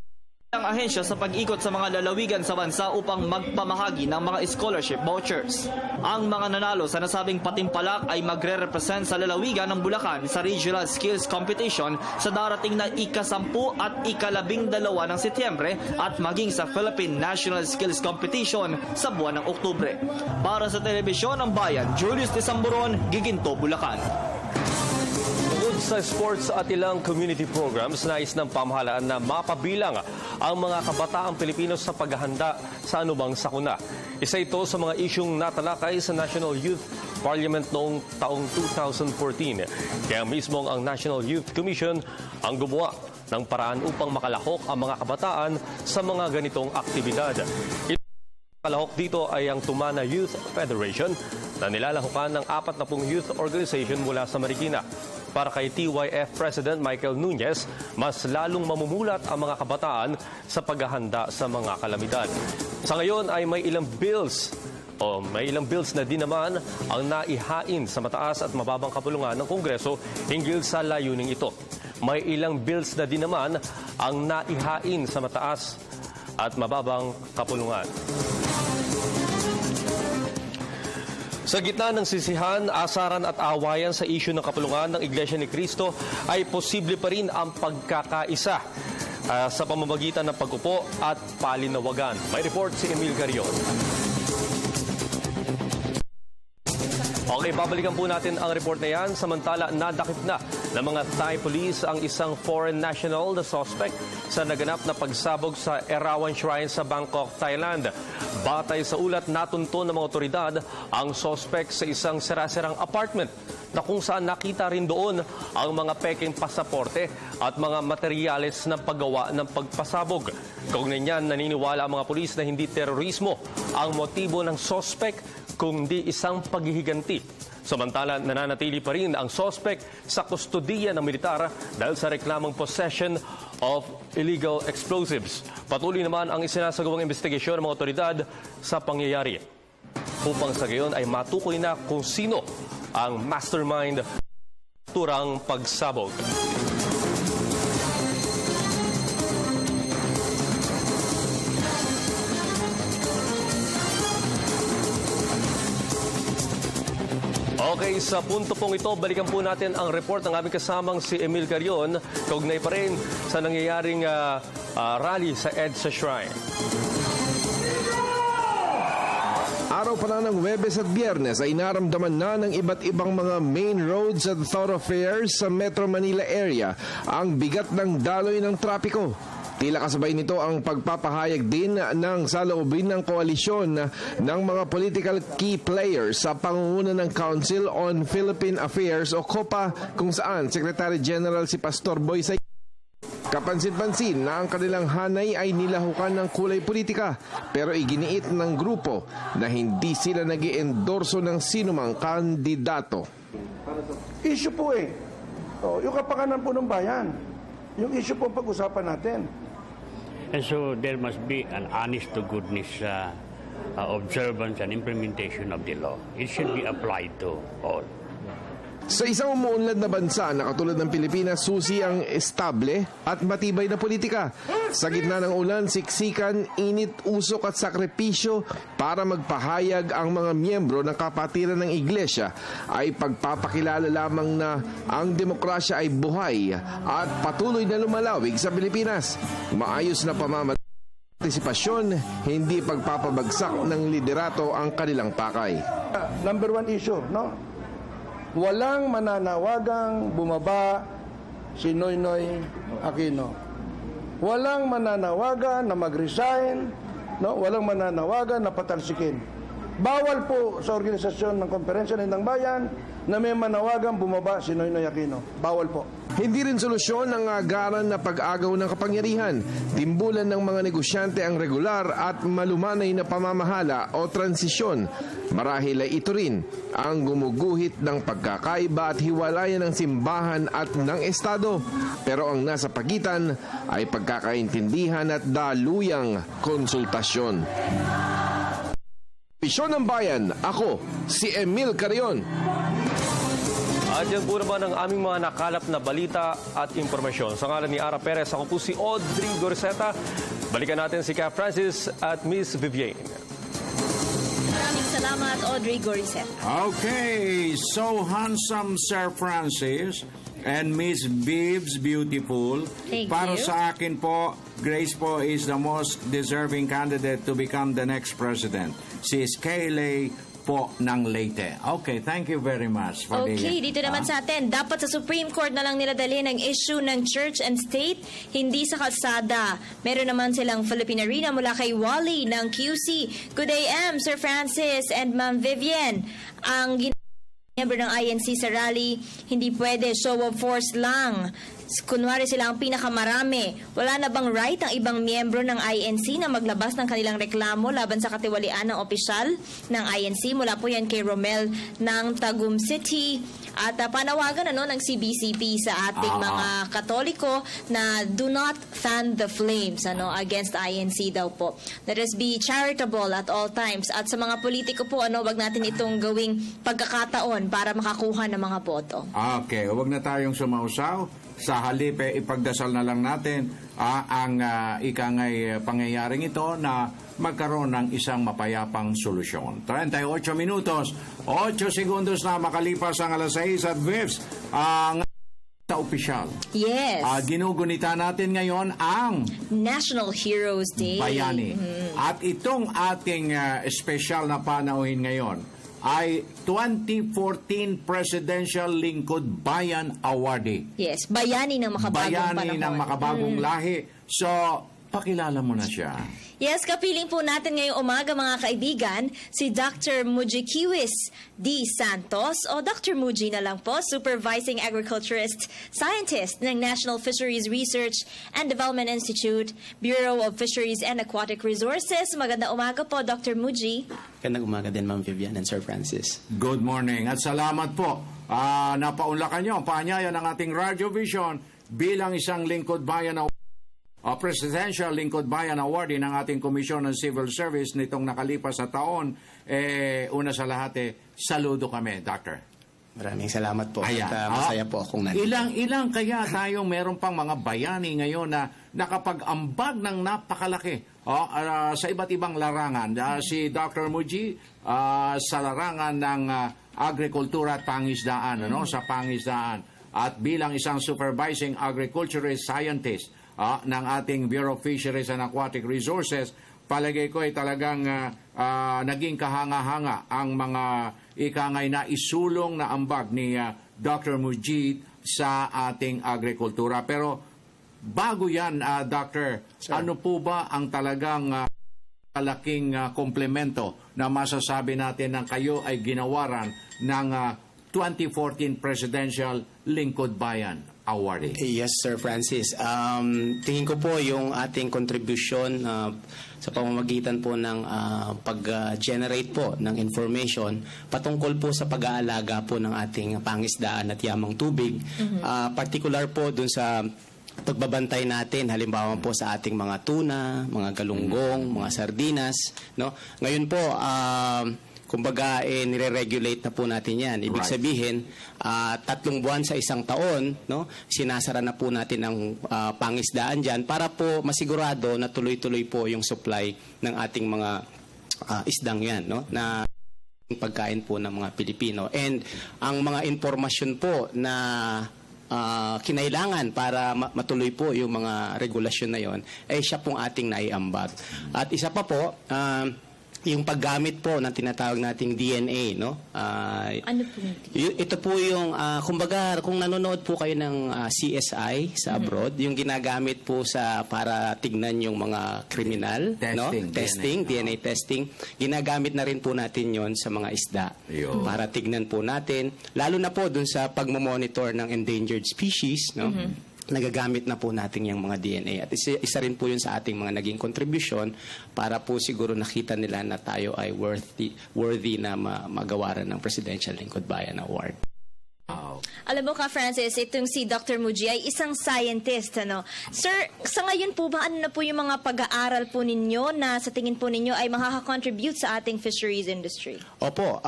ang ahensya sa pag-ikot sa mga lalawigan sa bansa upang magpamahagi ng mga scholarship vouchers. Ang mga nanalo sa nasabing patimpalak ay magre-represent sa lalawigan ng Bulacan sa Regional Skills Competition sa darating na ika-10 at ika-12 ng Setyembre at maging sa Philippine National Skills Competition sa buwan ng Oktubre. Para sa Telebisyon ng Bayan, Julius Desamburon, Giginto, Bulacan. Sa sports at ilang community programs, nais ng pamahalaan na mapabilang ang mga kabataang Pilipino sa paghahanda sa anumang sakuna. Isa ito sa mga isyung natalakay sa National Youth Parliament noong taong 2014. Kaya mismo ang National Youth Commission ang gumawa ng paraan upang makalahok ang mga kabataan sa mga ganitong aktibidad. Kalahok dito ay ang Tumana Youth Federation na nilalahukan ng 40 youth organization mula sa Marikina. Para kay TYF President Michael Nunez, mas lalong mamumulat ang mga kabataan sa paghahanda sa mga kalamidad. Sa ngayon ay may ilang bills na din naman ang naihain sa mataas at mababang kapulungan ng Kongreso hinggil sa layuning ito. May ilang bills na din naman ang naihain sa mataas at mababang kapulungan. Sa gitna ng sisihan, asaran at awayan sa isyu ng kapulungan ng Iglesia ni Cristo ay posible pa rin ang pagkakaisa sa pamamagitan ng pag-upo at palinawagan. May report si Emil Carion. Okay, babalikan po natin ang report na yan. Samantala, nadakip na ng mga Thai police ang isang foreign national na suspect sa naganap na pagsabog sa Erawan Shrine sa Bangkok, Thailand. Batay sa ulat, natunto ng mga otoridad ang suspect sa isang sirasirang apartment na kung saan nakita rin doon ang mga peking pasaporte at mga materyales ng paggawa ng pagpasabog. Kaugnay niyan, naniniwala ang mga pulis na hindi terorismo ang motibo ng suspect kundi isang paghihiganti. Samantala, nananatili pa rin ang suspect sa kustodiya ng militar dahil sa reklamong possession of illegal explosives. Patuloy naman ang isinasagawang investigasyon ng mga otoridad sa pangyayari. Upang sa gayon ay matukoy na kung sino ang mastermind turang pagsabog. Okay, sa punto pong ito, balikan po natin ang report ng aming kasamang si Emil Carion. Kaugnay pa rin sa nangyayaring rally sa EDSA Shrine. Araw pa lang ng Huwebes at Biyernes ay naramdaman na ng iba't ibang mga main roads at thoroughfares sa Metro Manila area ang bigat ng daloy ng trapiko. Tila kasabay nito ang pagpapahayag din ng saloobin ng koalisyon ng mga political key players sa pangunguna ng Council on Philippine Affairs o COPA, kung saan Secretary General si Pastor Boy Say. Kapansin-pansin na ang kanilang hanay ay nilahukan ng kulay politika, pero iginiit ng grupo na hindi sila nag-iendorso ng sinumang kandidato. Issue po yung kapakanan po ng bayan. Yung issue po pag-usapan natin. And so there must be an honest-to-goodness observance and implementation of the law. It should be applied to all. Sa isang umuunlad na bansa na katulad ng Pilipinas, susi ang estable at matibay na politika. Sa gitna ng ulan, siksikan, init, usok at sakripisyo para magpahayag ang mga miyembro ng kapatiran ng Iglesia ay pagpapakilala lamang na ang demokrasya ay buhay at patuloy na lumalawig sa Pilipinas. Maayos na partisipasyon, hindi pagpapabagsak ng liderato ang kanilang pakay. Number one issue, no? Walang mananawagang bumaba si Noynoy Aquino. Walang mananawagan na mag-resign, no? Walang mananawagan na patalsikin. Bawal po sa organisasyon ng Komperensya ng Bayan na may manawagang bumaba si Noynoy Aquino. Bawal po. Hindi rin solusyon ang agaran na pag-agaw ng kapangyarihan. Timbulan ng mga negosyante ang regular at malumanay na pamamahala o transisyon. Marahil ay ito rin ang gumuguhit ng pagkakaiba at hiwalayan ng simbahan at ng Estado. Pero ang nasa pagitan ay pagkakaintindihan at daluyang konsultasyon. Bisyon ng Bayan, ako si Emil Carrion. At yan po naman ang aming mga nakalap na balita at impormasyon. Sa ngalan ni Ara Perez, ako po si Audrey Gorseta. Balikan natin si Cap Francis at Miss Vivienne. Maraming salamat, Audrey Gorseta. Okay, so handsome Sir Francis and Miss Viv's beautiful. Thank Para you. sa akin po, Grace po is the most deserving candidate to become the next president. Si is Kayleigh po ng Leyte. Okay, thank you very much for Okay, dito naman sa atin, dapat sa Supreme Court na lang nila dalhin ang issue ng church and state, hindi sa kalsada. Meron naman silang Philippine Arena mula kay Wally ng QC. Good day, Sir Francis and Ma'am Vivienne. Ang member ng INC sa rally, hindi pwede show of force lang. Kunwari sila ang pinakamarami. Wala na bang right ang ibang miyembro ng INC na maglabas ng kanilang reklamo laban sa katiwalian ng opisyal ng INC? Mula po yan kay Romel ng Tagum City. At panawagan ng CBCP sa ating mga Katoliko na do not fan the flames against INC daw po. Let us be charitable at all times. At sa mga politiko po, wag natin itong gawing pagkakataon para makakuha ng mga boto. Okay, wag na tayong sumausaw. Sa halip, ipagdasal na lang natin ang ikangay pangyayaring ito na magkaroon ng isang mapayapang solusyon. 38 minutos, 8 segundos na makalipas ang alas 6 at Vivs, ang opisyal. Yes. Ginugunita natin ngayon ang National Heroes Day. Bayani. At itong ating espesyal na panauhin ngayon ay 2014 Presidential Lingkod Bayan Awardee. Yes, bayani ng makabagong panahon. Bayani ng makabagong lahi. So, pakilala mo na siya. Yes, kapiling po natin ngayong umaga mga kaibigan, si Dr. Muji Kiwis D. Santos o Dr. Muji na lang po, Supervising Agriculturist Scientist ng National Fisheries Research and Development Institute, Bureau of Fisheries and Aquatic Resources. Maganda umaga po, Dr. Muji. Magandang umaga din, Ma'am Vivian and Sir Francis. Good morning at salamat po. Napaunlakan niyo ang paanyaya ng ating Radio Vision bilang isang Lingkod Bayan Presidential Lingkod Bayan Awardee ng ating Komisyon ng Civil Service nitong nakalipas na taon. Una sa lahat, saludo kami, Doctor. Maraming salamat po. At masaya po akong nandito. Ilang kaya tayong meron pang mga bayani ngayon na nakapag-ambag ng napakalaki sa iba't ibang larangan. Si Dr. Muji sa larangan ng agrikultura at pangisdaan, sa pangisdaan. At bilang isang Supervising Agriculturist Scientist ng ating Bureau of Fisheries and Aquatic Resources, palagay ko ay talagang naging kahanga-hanga ang mga ikangay na isulong na ambag ni Dr. Mujid sa ating agrikultura. Pero bago yan, Doctor, ano po ba ang talagang malaking komplemento na masasabi natin na kayo ay ginawaran ng 2014 Presidential Lingkod Bayan Awardee? Yes, Sir Francis. Tingin ko po yung ating contribution sa pamamagitan po ng pag-generate po ng information patungkol po sa pag-aalaga po ng ating pangisdaan at yamang tubig. Particular po dun sa pagbabantay natin, halimbawa po sa ating mga tuna, mga galunggong, mga sardinas. Ngayon po, kumbaga, nire-regulate na po natin yan. Ibig sabihin, 3 buwan sa isang taon, sinasara na po natin ang pangisdaan dyan para po masigurado na tuloy-tuloy po yung supply ng ating mga isdang yan, na pagkain po ng mga Pilipino. And ang mga impormasyon po na kinailangan para matuloy po yung mga regulasyon na yon ay siya pong ating naiambag. At isa pa po, yung paggamit po ng tinatawag nating DNA, no? Ano po? Ito po yung, kumbaga, kung nanonood po kayo ng CSI sa abroad, yung ginagamit po para tignan yung mga kriminal, no? Testing, DNA testing. Ginagamit na rin po natin yon sa mga isda. Para tignan po natin, lalo na po dun sa pagmamonitor ng endangered species, no? Nagagamit na po natin yung mga DNA. At isa rin po yun sa ating mga naging contribution para po siguro nakita nila na tayo ay worthy na magawaran ng Presidential Lingkod Bayan Award. Alam mo ka, Francis, itong si Dr. Muji ay isang scientist, ano? Sir, sa ngayon po ba, ano na po yung mga pag-aaral po ninyo na sa tingin po ninyo ay makaka-contribute sa ating fisheries industry? Opo,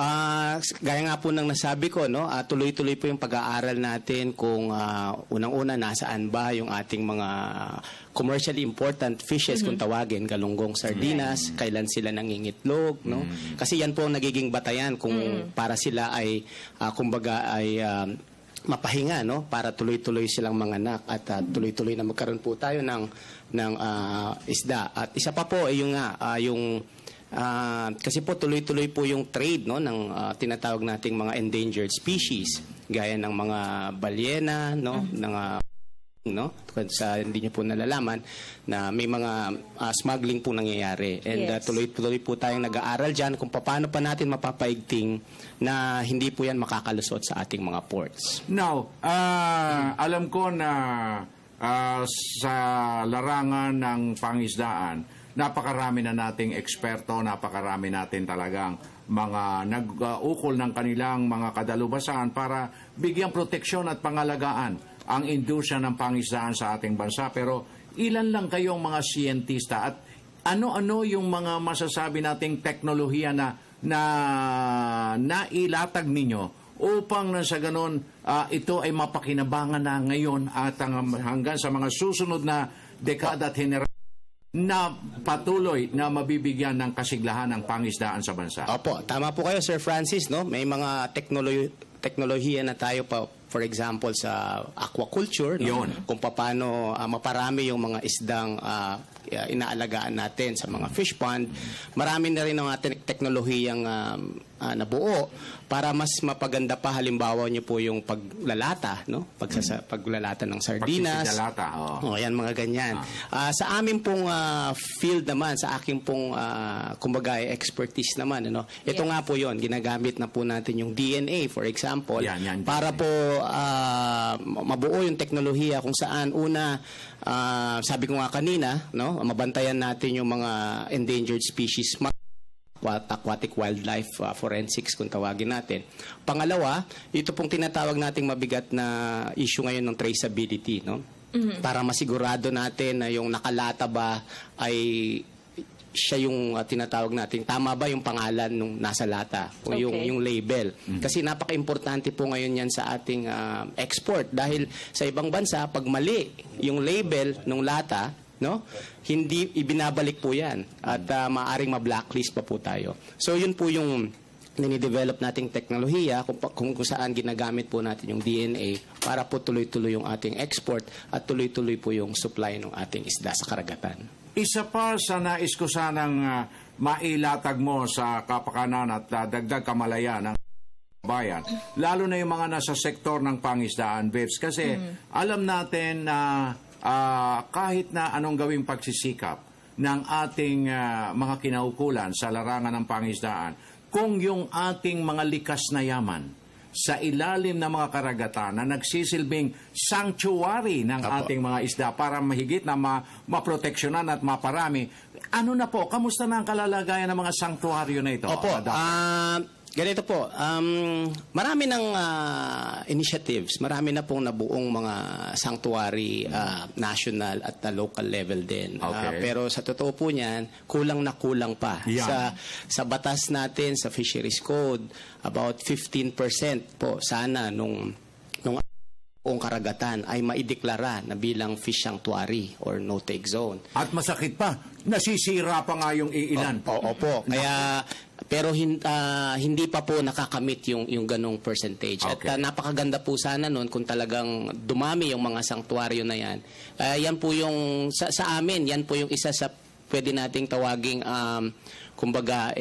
gaya nga po ng nasabi ko, no? Tuloy-tuloy po yung pag-aaral natin kung unang-una nasaan ba yung ating mga commercially important fishes kung tawagin, galunggong, sardinas, kailan sila nangingitlog, no? Kasi yan po ang nagiging batayan kung para sila ay kumbaga ay mapahinga, no? Para tuloy-tuloy silang manganak at tuloy-tuloy na magkaroon po tayo ng isda. At isa pa po ay kasi po tuloy-tuloy po yung trade, no, ng tinatawag nating mga endangered species gaya ng mga balyena, no, no, sa hindi niyo po nalalaman na may mga smuggling po nangyayari, and tuloy-tuloy po tayong nag-aaral dyan kung paano pa natin mapapaigting na hindi po yan makakalusot sa ating mga ports. Now, alam ko na sa larangan ng pangisdaan, napakarami na nating eksperto, napakarami natin talagang mga nag-ukol ng kanilang mga kadalubasan para bigyang proteksyon at pangalagaan ang industriya ng pangisdaan sa ating bansa. Pero ilan lang kayong mga siyentista at ano-ano yung mga masasabi nating teknolohiya na nailatag ninyo upang na sa ganon ito ay mapakinabangan na ngayon at hanggang sa mga susunod na dekada at henerasyon na patuloy na mabibigyan ng kasiglahan ng pangisdaan sa bansa? Opo, tama po kayo, Sir Francis, no? May mga teknolohiya na tayo pa, for example, sa aquaculture, no? Kung paano maparami yung mga isdang inaalagaan natin sa mga fish pond. Marami na rin ang ating teknolohiyang nabuo para mas mapaganda pa. Halimbawa niyo po yung paglalata, no? Paglalata ng sardinas. Yan, mga ganyan. Sa amin pong field naman, sa aking pong kumbaga expertise naman, ano? Ito nga po yon, ginagamit na po natin yung DNA, for example, para po mabuo yung teknolohiya kung saan una, sabi ko nga kanina, no, mabantayan natin yung mga endangered species, aquatic wildlife forensics kung tawagin natin. Pangalawa, ito pong tinatawag nating mabigat na issue ngayon ng traceability, no? Para masigurado natin na yung nakalata ba ay siya yung tinatawag natin, tama ba yung pangalan nung nasa lata o yung label. Kasi napaka-importante po ngayon yan sa ating export dahil sa ibang bansa, pag mali yung label nung lata, no, hindi ibinabalik po yan at maaring ma-blacklist pa po tayo. So yun po yung nini-develop nating teknolohiya kung saan ginagamit po natin yung DNA para po tuloy-tuloy yung ating export at tuloy-tuloy po yung supply ng ating isda sa karagatan. Isa pa sa nais ko sanang mailatag mo sa kapakanan at dagdag kamalayan ng bayan, lalo na yung mga nasa sektor ng pangisdaan, Bebs, kasi alam natin na kahit na anong gawing pagsisikap ng ating mga kinaukulan sa larangan ng pangisdaan, kung yung ating mga likas na yaman sa ilalim ng mga karagatan na nagsisilbing sanctuary ng ating mga isda para mahigit na maproteksyonan at maparami, ano na po, kamusta na ang kalalagayan ng mga sanctuaryo na ito? Opo, ganito po, marami ng initiatives, marami na pong nabuong mga sanctuary national at local level din. Pero sa totoo po niyan, kulang na kulang pa. Sa batas natin, sa Fisheries Code, about 15% po sana nung karagatan ay maideklara na bilang fish sanctuary or no-take zone. At masakit pa, nasisira pa nga yung iilan. Opo, kaya pero hindi pa po nakakamit yung ganong percentage. At napakaganda po sana noon kung talagang dumami yung mga sanctuaryo na yan. Yan po yung sa amin, yan po yung isa sa pwede nating tawaging kumbaga,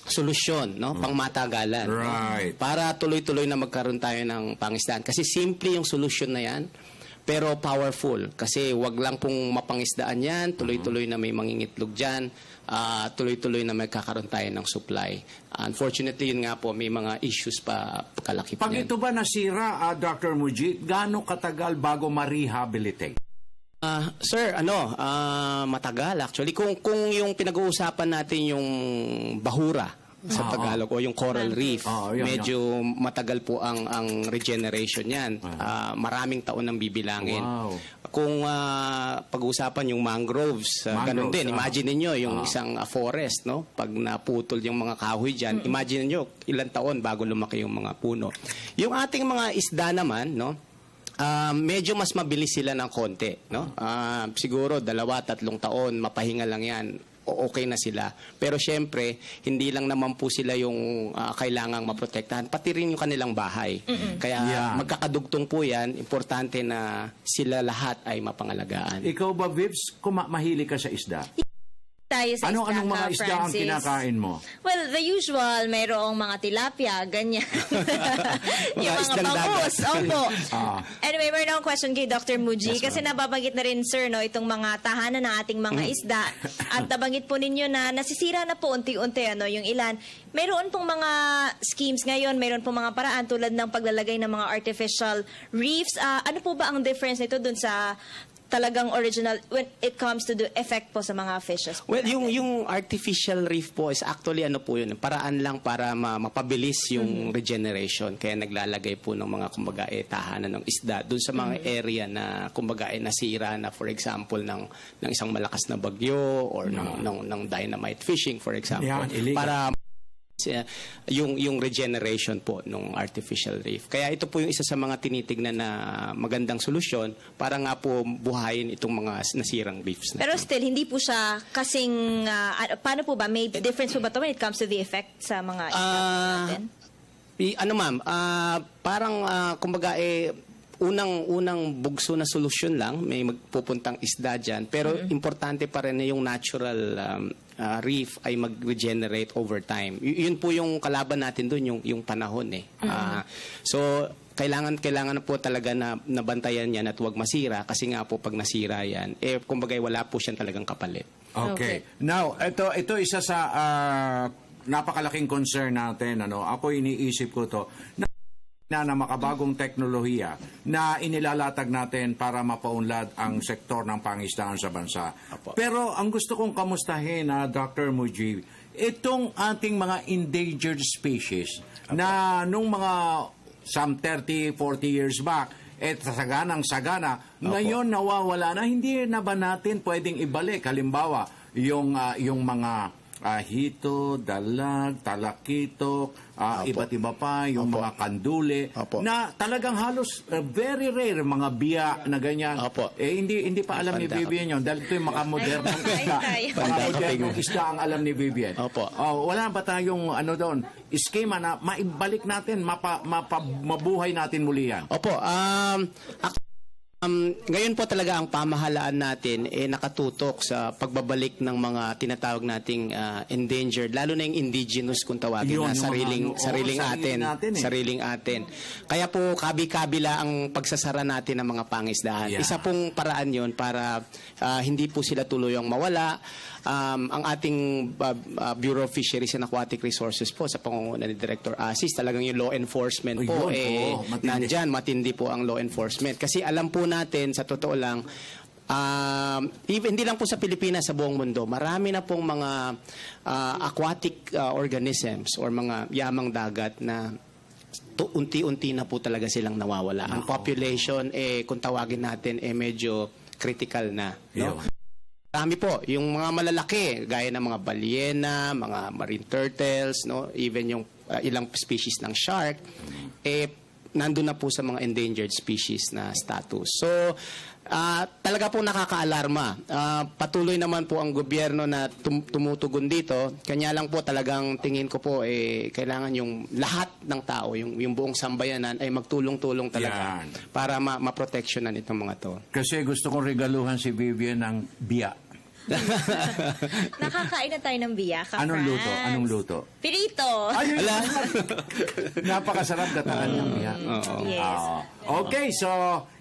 solusyon, no? Pangmatagalan. Right. Para tuloy-tuloy na magkaroon tayo ng pangisdaan. Kasi simple yung solusyon na yan, pero powerful. Kasi wag lang pong mapangisdaan yan, tuloy-tuloy na may mangingitlog dyan, tuloy-tuloy na magkakaroon tayo ng supply. Unfortunately, yun nga po, may mga issues pa kalaki pa. Pag ito ba nasira, Dr. Mujib, gaano katagal bago ma-rehabilitate? Sir, matagal actually. Kung yung pinag-uusapan natin yung bahura sa Tagalog o yung coral reef, medyo matagal po ang regeneration yan. Maraming taon ang bibilangin. Wow. Kung pag-uusapan yung mangroves, ganun din. Imagine niyo yung isang forest, no? Pag naputol yung mga kahoy diyan, imagine niyo ilang taon bago lumaki yung mga puno. Yung ating mga isda naman, no? Medyo mas mabilis sila ng konti, no? Siguro 2-3 taon, mapahinga lang yan. Okay na sila. Pero syempre, hindi lang naman po sila yung kailangang maprotektahan, pati rin yung kanilang bahay. Kaya magkakadugtong po yan, importante na sila lahat ay mapangalagaan. Ikaw ba, Vibs, mahilig ka sa isda? Tayo sa Anong mga isda ang kinakain mo? Well, the usual, mayroong mga tilapia, ganyan. Yung mga bangus. Opo. Anyway, meron akong question kay Dr. Muji. Kasi nababanggit na rin, sir, no, itong mga tahanan ng ating mga isda. At nabanggit po ninyo na nasisira na po unti-unti yung ilan. Meron pong mga schemes ngayon, meron pong mga paraan tulad ng paglalagay ng mga artificial reefs. Ano po ba ang difference nito dun sa talagang original when it comes to the effect po sa mga fishes? Well, yung artificial reef po is actually paraan lang para mapabilis yung regeneration. Kaya naglalagay po ng mga kumbaga tahanan ng isda doon sa mga area na kumbaga nasira na, for example ng isang malakas na bagyo or ng dynamite fishing, for example. Para yung regeneration po ng artificial reef. Kaya ito po yung isa sa mga tinitignan na magandang solusyon para nga po buhayin itong mga nasirang reefs. Pero still, hindi po siya kasing, paano po ba? May difference po ba ito when it comes to the effect sa mga isda natin? Parang kumbaga unang bugso na solusyon lang, may magpupuntang isda dyan. Pero importante pa rin na yung natural reef ay mag-regenerate over time. Yun po yung kalaban natin doon, yung panahon so, kailangan na po talaga na nabantayan yan at huwag masira. Kasi nga po, pag nasira yan, kumbaga wala po siyang talagang kapalit. Okay. Now, ito isa sa napakalaking concern natin. Ako iniisip ko to na makabagong teknolohiya na inilalatag natin para mapaunlad ang sektor ng pangisdaan sa bansa. Pero ang gusto kong kamustahin, Dr. Mujib, itong ating mga endangered species na nung mga some 30, 40 years back, saganang-sagana, ngayon nawawala na, hindi na ba natin pwedeng ibalik? Halimbawa, yung mga hito, dalag, talakitok, iba't iba pa, yung mga kandule, na talagang halos very rare, mga biya na ganyan. Hindi pa alam ni Vivian yun, dahil ito yung makamodernong isda. Makamodernong isda ang alam ni Vivian. Wala ba tayong schema na maibalik natin, mabuhay natin muli yan? Ngayon po talaga ang pamahalaan natin nakatutok sa pagbabalik ng mga tinatawag nating endangered, lalo na yung indigenous kung tawagin, na sariling atin. Kaya po kabi-kabila ang pagsasara natin ng mga pangisdaan. Isa pong paraan yon para hindi po sila tuluyang mawala. Ang ating Bureau of Fisheries and Aquatic Resources po sa pangunguna ni Director Asis, talagang yung law enforcement po nandyan, matindi po ang law enforcement. Kasi alam po natin, sa totoo lang, hindi lang po sa Pilipinas, sa buong mundo, marami na pong mga aquatic organisms or mga yamang dagat na unti-unti na po talaga silang nawawala. Ang population, kung tawagin natin, medyo critical na. No? Marami po, yung mga malalaki, gaya ng mga balyena, mga marine turtles, even yung ilang species ng shark, nandun na po sa mga endangered species na status. So, talaga po nakakaalarma. Patuloy naman po ang gobyerno na tumutugon dito. Kanya lang po talagang tingin ko po kailangan yung lahat ng tao, yung buong sambayanan ay magtulong-tulong talaga para maproteksyonan itong mga to. Kasi gusto kong regaluhan si Vivian ng biya. Nakakain na tayo ng biyaka, Anong Franz. luto? Anong luto? Pirito. Ayun, napakasarap datangan ng biyaka. Yes. Okay, so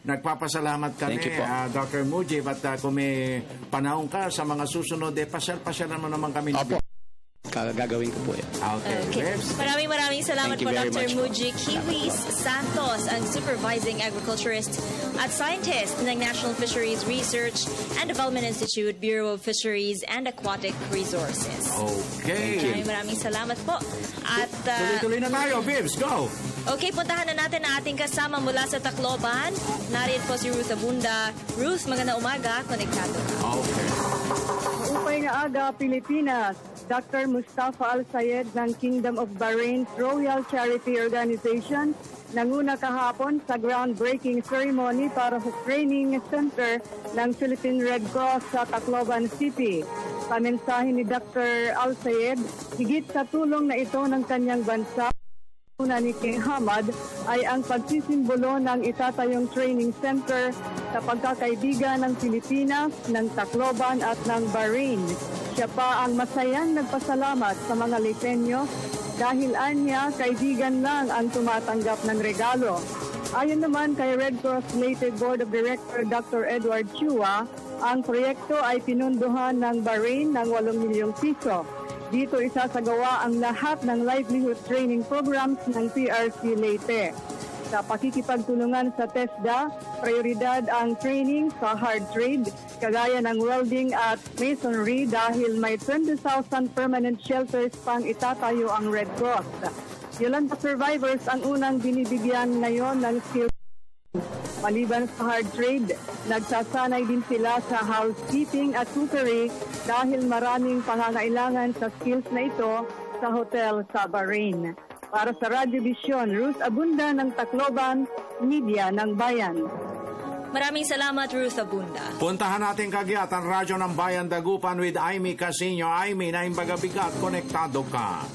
nagpapasalamat kami, Thank you po. Dr. Mujib, at kung may panahon ka sa mga susunod, pasyal mo naman kami. Opo. Gagawin ko po yan. Okay. Maraming salamat Thank po, you very Dr. much, Muji Kiwis Santos, ang Supervising Agriculturist at Scientist ng National Fisheries Research and Development Institute, Bureau of Fisheries and Aquatic Resources. Okay. Maraming salamat po. At Tuloy-tuloy na tayo, Bibs. Go! okay, puntahan na natin ang ating kasama mula sa Tacloban. Nariyan po si Ruth Abunda. Ruth, magandang umaga. Konektado ka. Okay. Upay nga aga, Pilipinas. Dr. Mustafa Al-Sayed ng Kingdom of Bahrain's Royal Charity Organization nanguna kahapon sa groundbreaking ceremony para sa training center ng Philippine Red Cross sa Tacloban City. Pamensahe ni Dr. Al-Sayed, higit sa tulong na ito ng kanyang bansa, una ni King Hamad ay ang pagsisimbolo ng itatayong training center sa pagkakaibigan ng Pilipinas, ng Tacloban at ng Bahrain. Siya pa ang masayang nagpasalamat sa mga Leyteño dahil anya kaibigan lang ang tumatanggap ng regalo. Ayon naman kay Red Cross Leyte Board of Director Dr. Edward Chua, ang proyekto ay pinunduhan ng Bahrain ng 8 milyong piso. Dito isasagawa ang lahat ng livelihood training programs ng PRC Leyte. Sa pakikipagtulungan sa TESDA, prioridad ang training sa hard trade, kagaya ng welding at masonry dahil may 20,000 permanent shelters pang itatayo ang Red Cross. Yolanda survivors ang unang binibigyan ngayon ng skills. Maliban sa hard trade, nagsasanay din sila sa housekeeping at cookery dahil maraming pangangailangan sa skills na ito sa hotel sa Bahrain. Para sa Radyo Vision, Ruth Abunda ng Tacloban, Media ng Bayan. Maraming salamat, Ruth Abunda. Puntahan natin kagyat ang Radyo ng Bayan Dagupan with Aimee Casino. Aimee, na imbagabigat, konektado ka.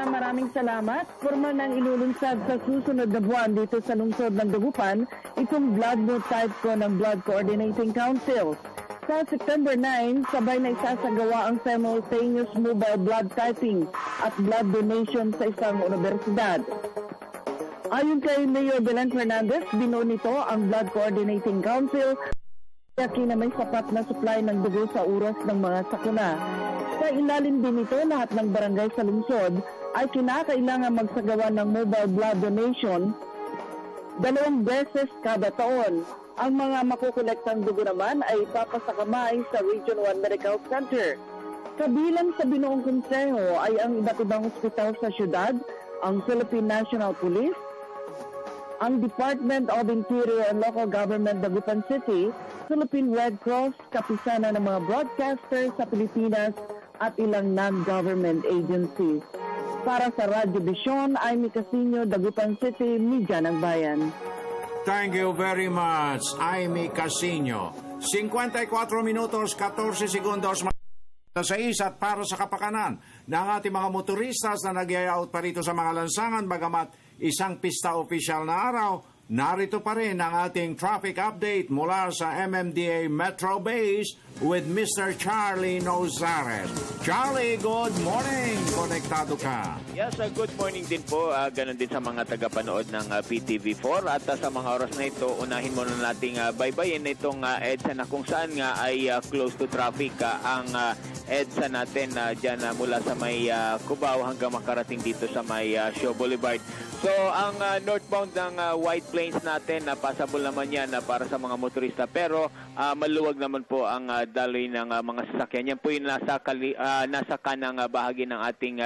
Maraming salamat. Formal nang ilulunsad sa susunod na buwan dito sa lungsod ng Dagupan, itong blood note type ko ng Blood Coordinating Council. Sa September 9, sabay na isasagawa ang simultaneous mobile blood typing at blood donation sa isang universidad. Ayon kay Mayor Belen Fernandez, binuo nito ang Blood Coordinating Council kaya na may sapat na supply ng dugo sa oras ng mga sakuna. Sa ilalim din nito, lahat ng barangay sa lungsod ay kinakailangan magsagawa ng mobile blood donation 2 beses kada taon. Ang mga makukolektang dugo naman ay papasakamay sa Region 1 Medical Center. Kabilang sa binuong konseho ay ang iba't ibang ospital sa syudad, ang Philippine National Police, ang Department of Interior and Local Government Dagupan City, Philippine Red Cross, kapisanan ng mga broadcasters sa Pilipinas at ilang non-government agencies. Para sa Radyo Vision, Aimee Casino, Dagupan City, Media ng Bayan. Thank you very much, Aimee Casino. 54 minutos, 14 segundos sa isa at para sa kapakanan ng ating mga motoristas na nagyayaot pa rito sa mga lansangan, bagamat isang pista opisyal na araw, narito pa rin ang ating traffic update mula sa MMDA Metro Base with Mr. Charlie Nozares. Charlie, good morning! Konektado ka. Yes, good morning din po. Ganon din sa mga tagapanood ng PTV4. At sa mga oras na ito, unahin muna nating baybayin itong EDSA na kung saan nga ay close to traffic ang EDSA natin dyan mula sa may Cubao hanggang makarating dito sa may Shaw Boulevard. So, ang northbound ng White Plains natin, passable naman yan para sa mga motorista. Pero maluwag naman po ang daloy ng mga sasakyan. Yan po yung nasa kanang bahagi ng ating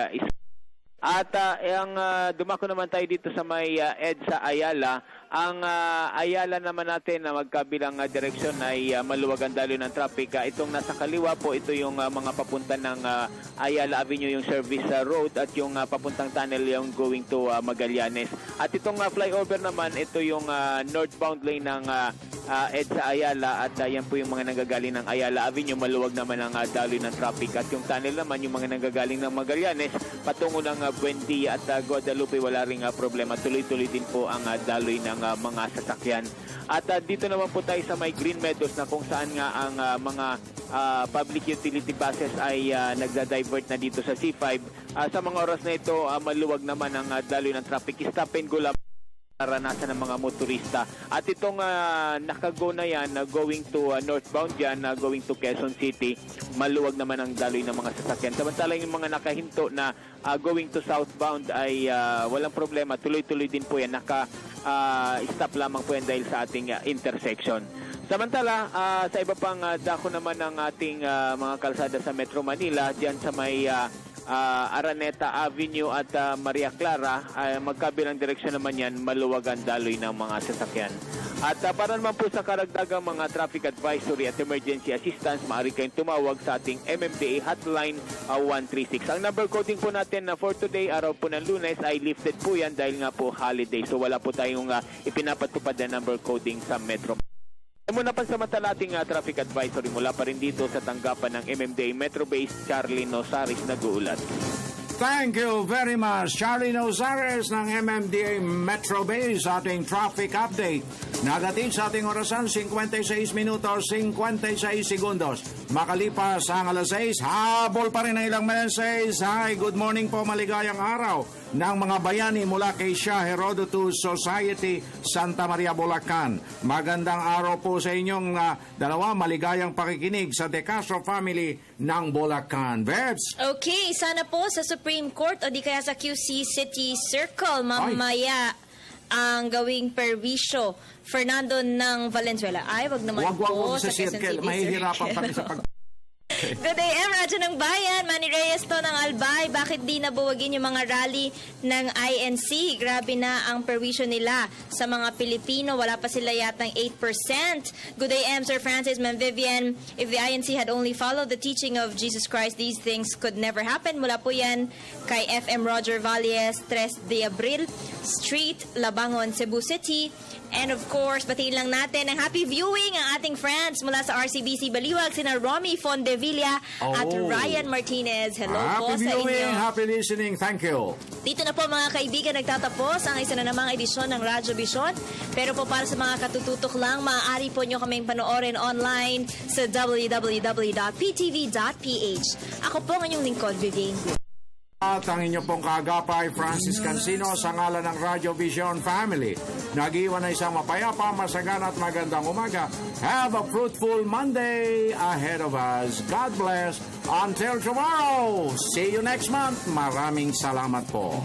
At ang dumako naman tayo dito sa may EDSA Ayala. Ang Ayala naman natin na magkabilang direksyon ay maluwag ang daloy ng traffic. Itong nasa kaliwa po, ito yung mga papunta ng Ayala Avenue, yung service road, at yung papuntang tunnel yung going to Magallanes. At itong flyover naman, ito yung northbound lane ng EDSA Ayala, at yan po yung mga nanggagaling ng Ayala Avenue. Maluwag naman ang daloy ng traffic. At yung tunnel naman, yung mga nanggagaling ng Magallanes patungo ng Buendia at Guadalupe, wala ring problema. Tuloy-tuloy din po ang daloy ng mga sasakyan. At dito naman po tayo sa may Green Meadows na kung saan nga ang mga public utility buses ay nagda-divert na dito sa C5. Sa mga oras na ito, maluwag naman ang daloy ng traffic. Stop and go lang naranasan ng mga motorista. At itong nakago na yan, going to northbound dyan, going to Quezon City, maluwag naman ang daloy ng mga sasakyan. Samantala yung mga nakahinto na going to southbound ay walang problema. Tuloy-tuloy din po yan. Stop lamang po yan dahil sa ating intersection. Samantala, sa iba pang dako naman ng ating mga kalsada sa Metro Manila, dyan sa may Araneta Avenue at Maria Clara, magkabilang direksyon naman yan, maluwag ang daloy ng mga sasakyan. At para naman po sa karagdagang mga traffic advisory at emergency assistance, maaari kayong tumawag sa ating MMDA hotline 136. Ang number coding po natin for today, araw po ng Lunes, ay lifted po yan dahil nga po holiday. So wala po tayong ipinapatupad na number coding sa Metro. Muna pansamantala ating traffic advisory mula pa rin dito sa tanggapan ng MMDA Metro Base, Charlie Nosaris nag-uulat. Thank you very much, Charlie Nosares ng MMDA Metro Base, ating traffic update. Nagating sa ating orasan, 56 minutos, 56 segundos. Makalipas ang alas 6, habol pa rin ang ilang messages. Hi, good morning po, maligayang araw ng mga bayani mula kay Shah Herodotus Society, Santa Maria, Bulacan. Magandang araw po sa inyong dalawa, maligayang pakikinig sa De Castro family ng Bulacan. Bebs? Okay, sana po sa Supreme Court o di kaya sa QC City Circle mamaya ang gawing perwisyo. Fernando ng Valenzuela. Ay, wag naman po sa circle. Mahihirapan pa rin sa pag... Good day, Radyo ng Bayan. Manny Reyes to ng Albay. Bakit di nabuwagin yung mga rally ng INC? Grabe na ang perwisyo nila sa mga Pilipino. Wala pa sila yatang 8%. Good day, Sir Francis, Ma'am Vivian. If the INC had only followed the teaching of Jesus Christ, these things could never happen. Mula po yan kay FM Roger Valles, 3 de Abril Street, Labangon, Cebu City. And of course, batiin lang natin ang happy viewing ang ating friends mula sa RCBC Baliwag, sina Romy Fondevilla at Ryan Martinez. Hello po sa inyo. Happy listening. Thank you. Dito na po mga kaibigan, nagtatapos ang isa na namang edisyon ng Radyo Vision. Pero po para sa mga katututok lang, maaari po nyo kaming panoorin online sa www.ptv.ph. Ako po ang inyong lingkod, Vivian. At ang inyo pong kaagapay, Francis Cancino, sa ngalan ng Radio Vision Family. Nag-iwan na isang mapayapa, masagana at magandang umaga. Have a fruitful Monday ahead of us. God bless. Until tomorrow. See you next month. Maraming salamat po.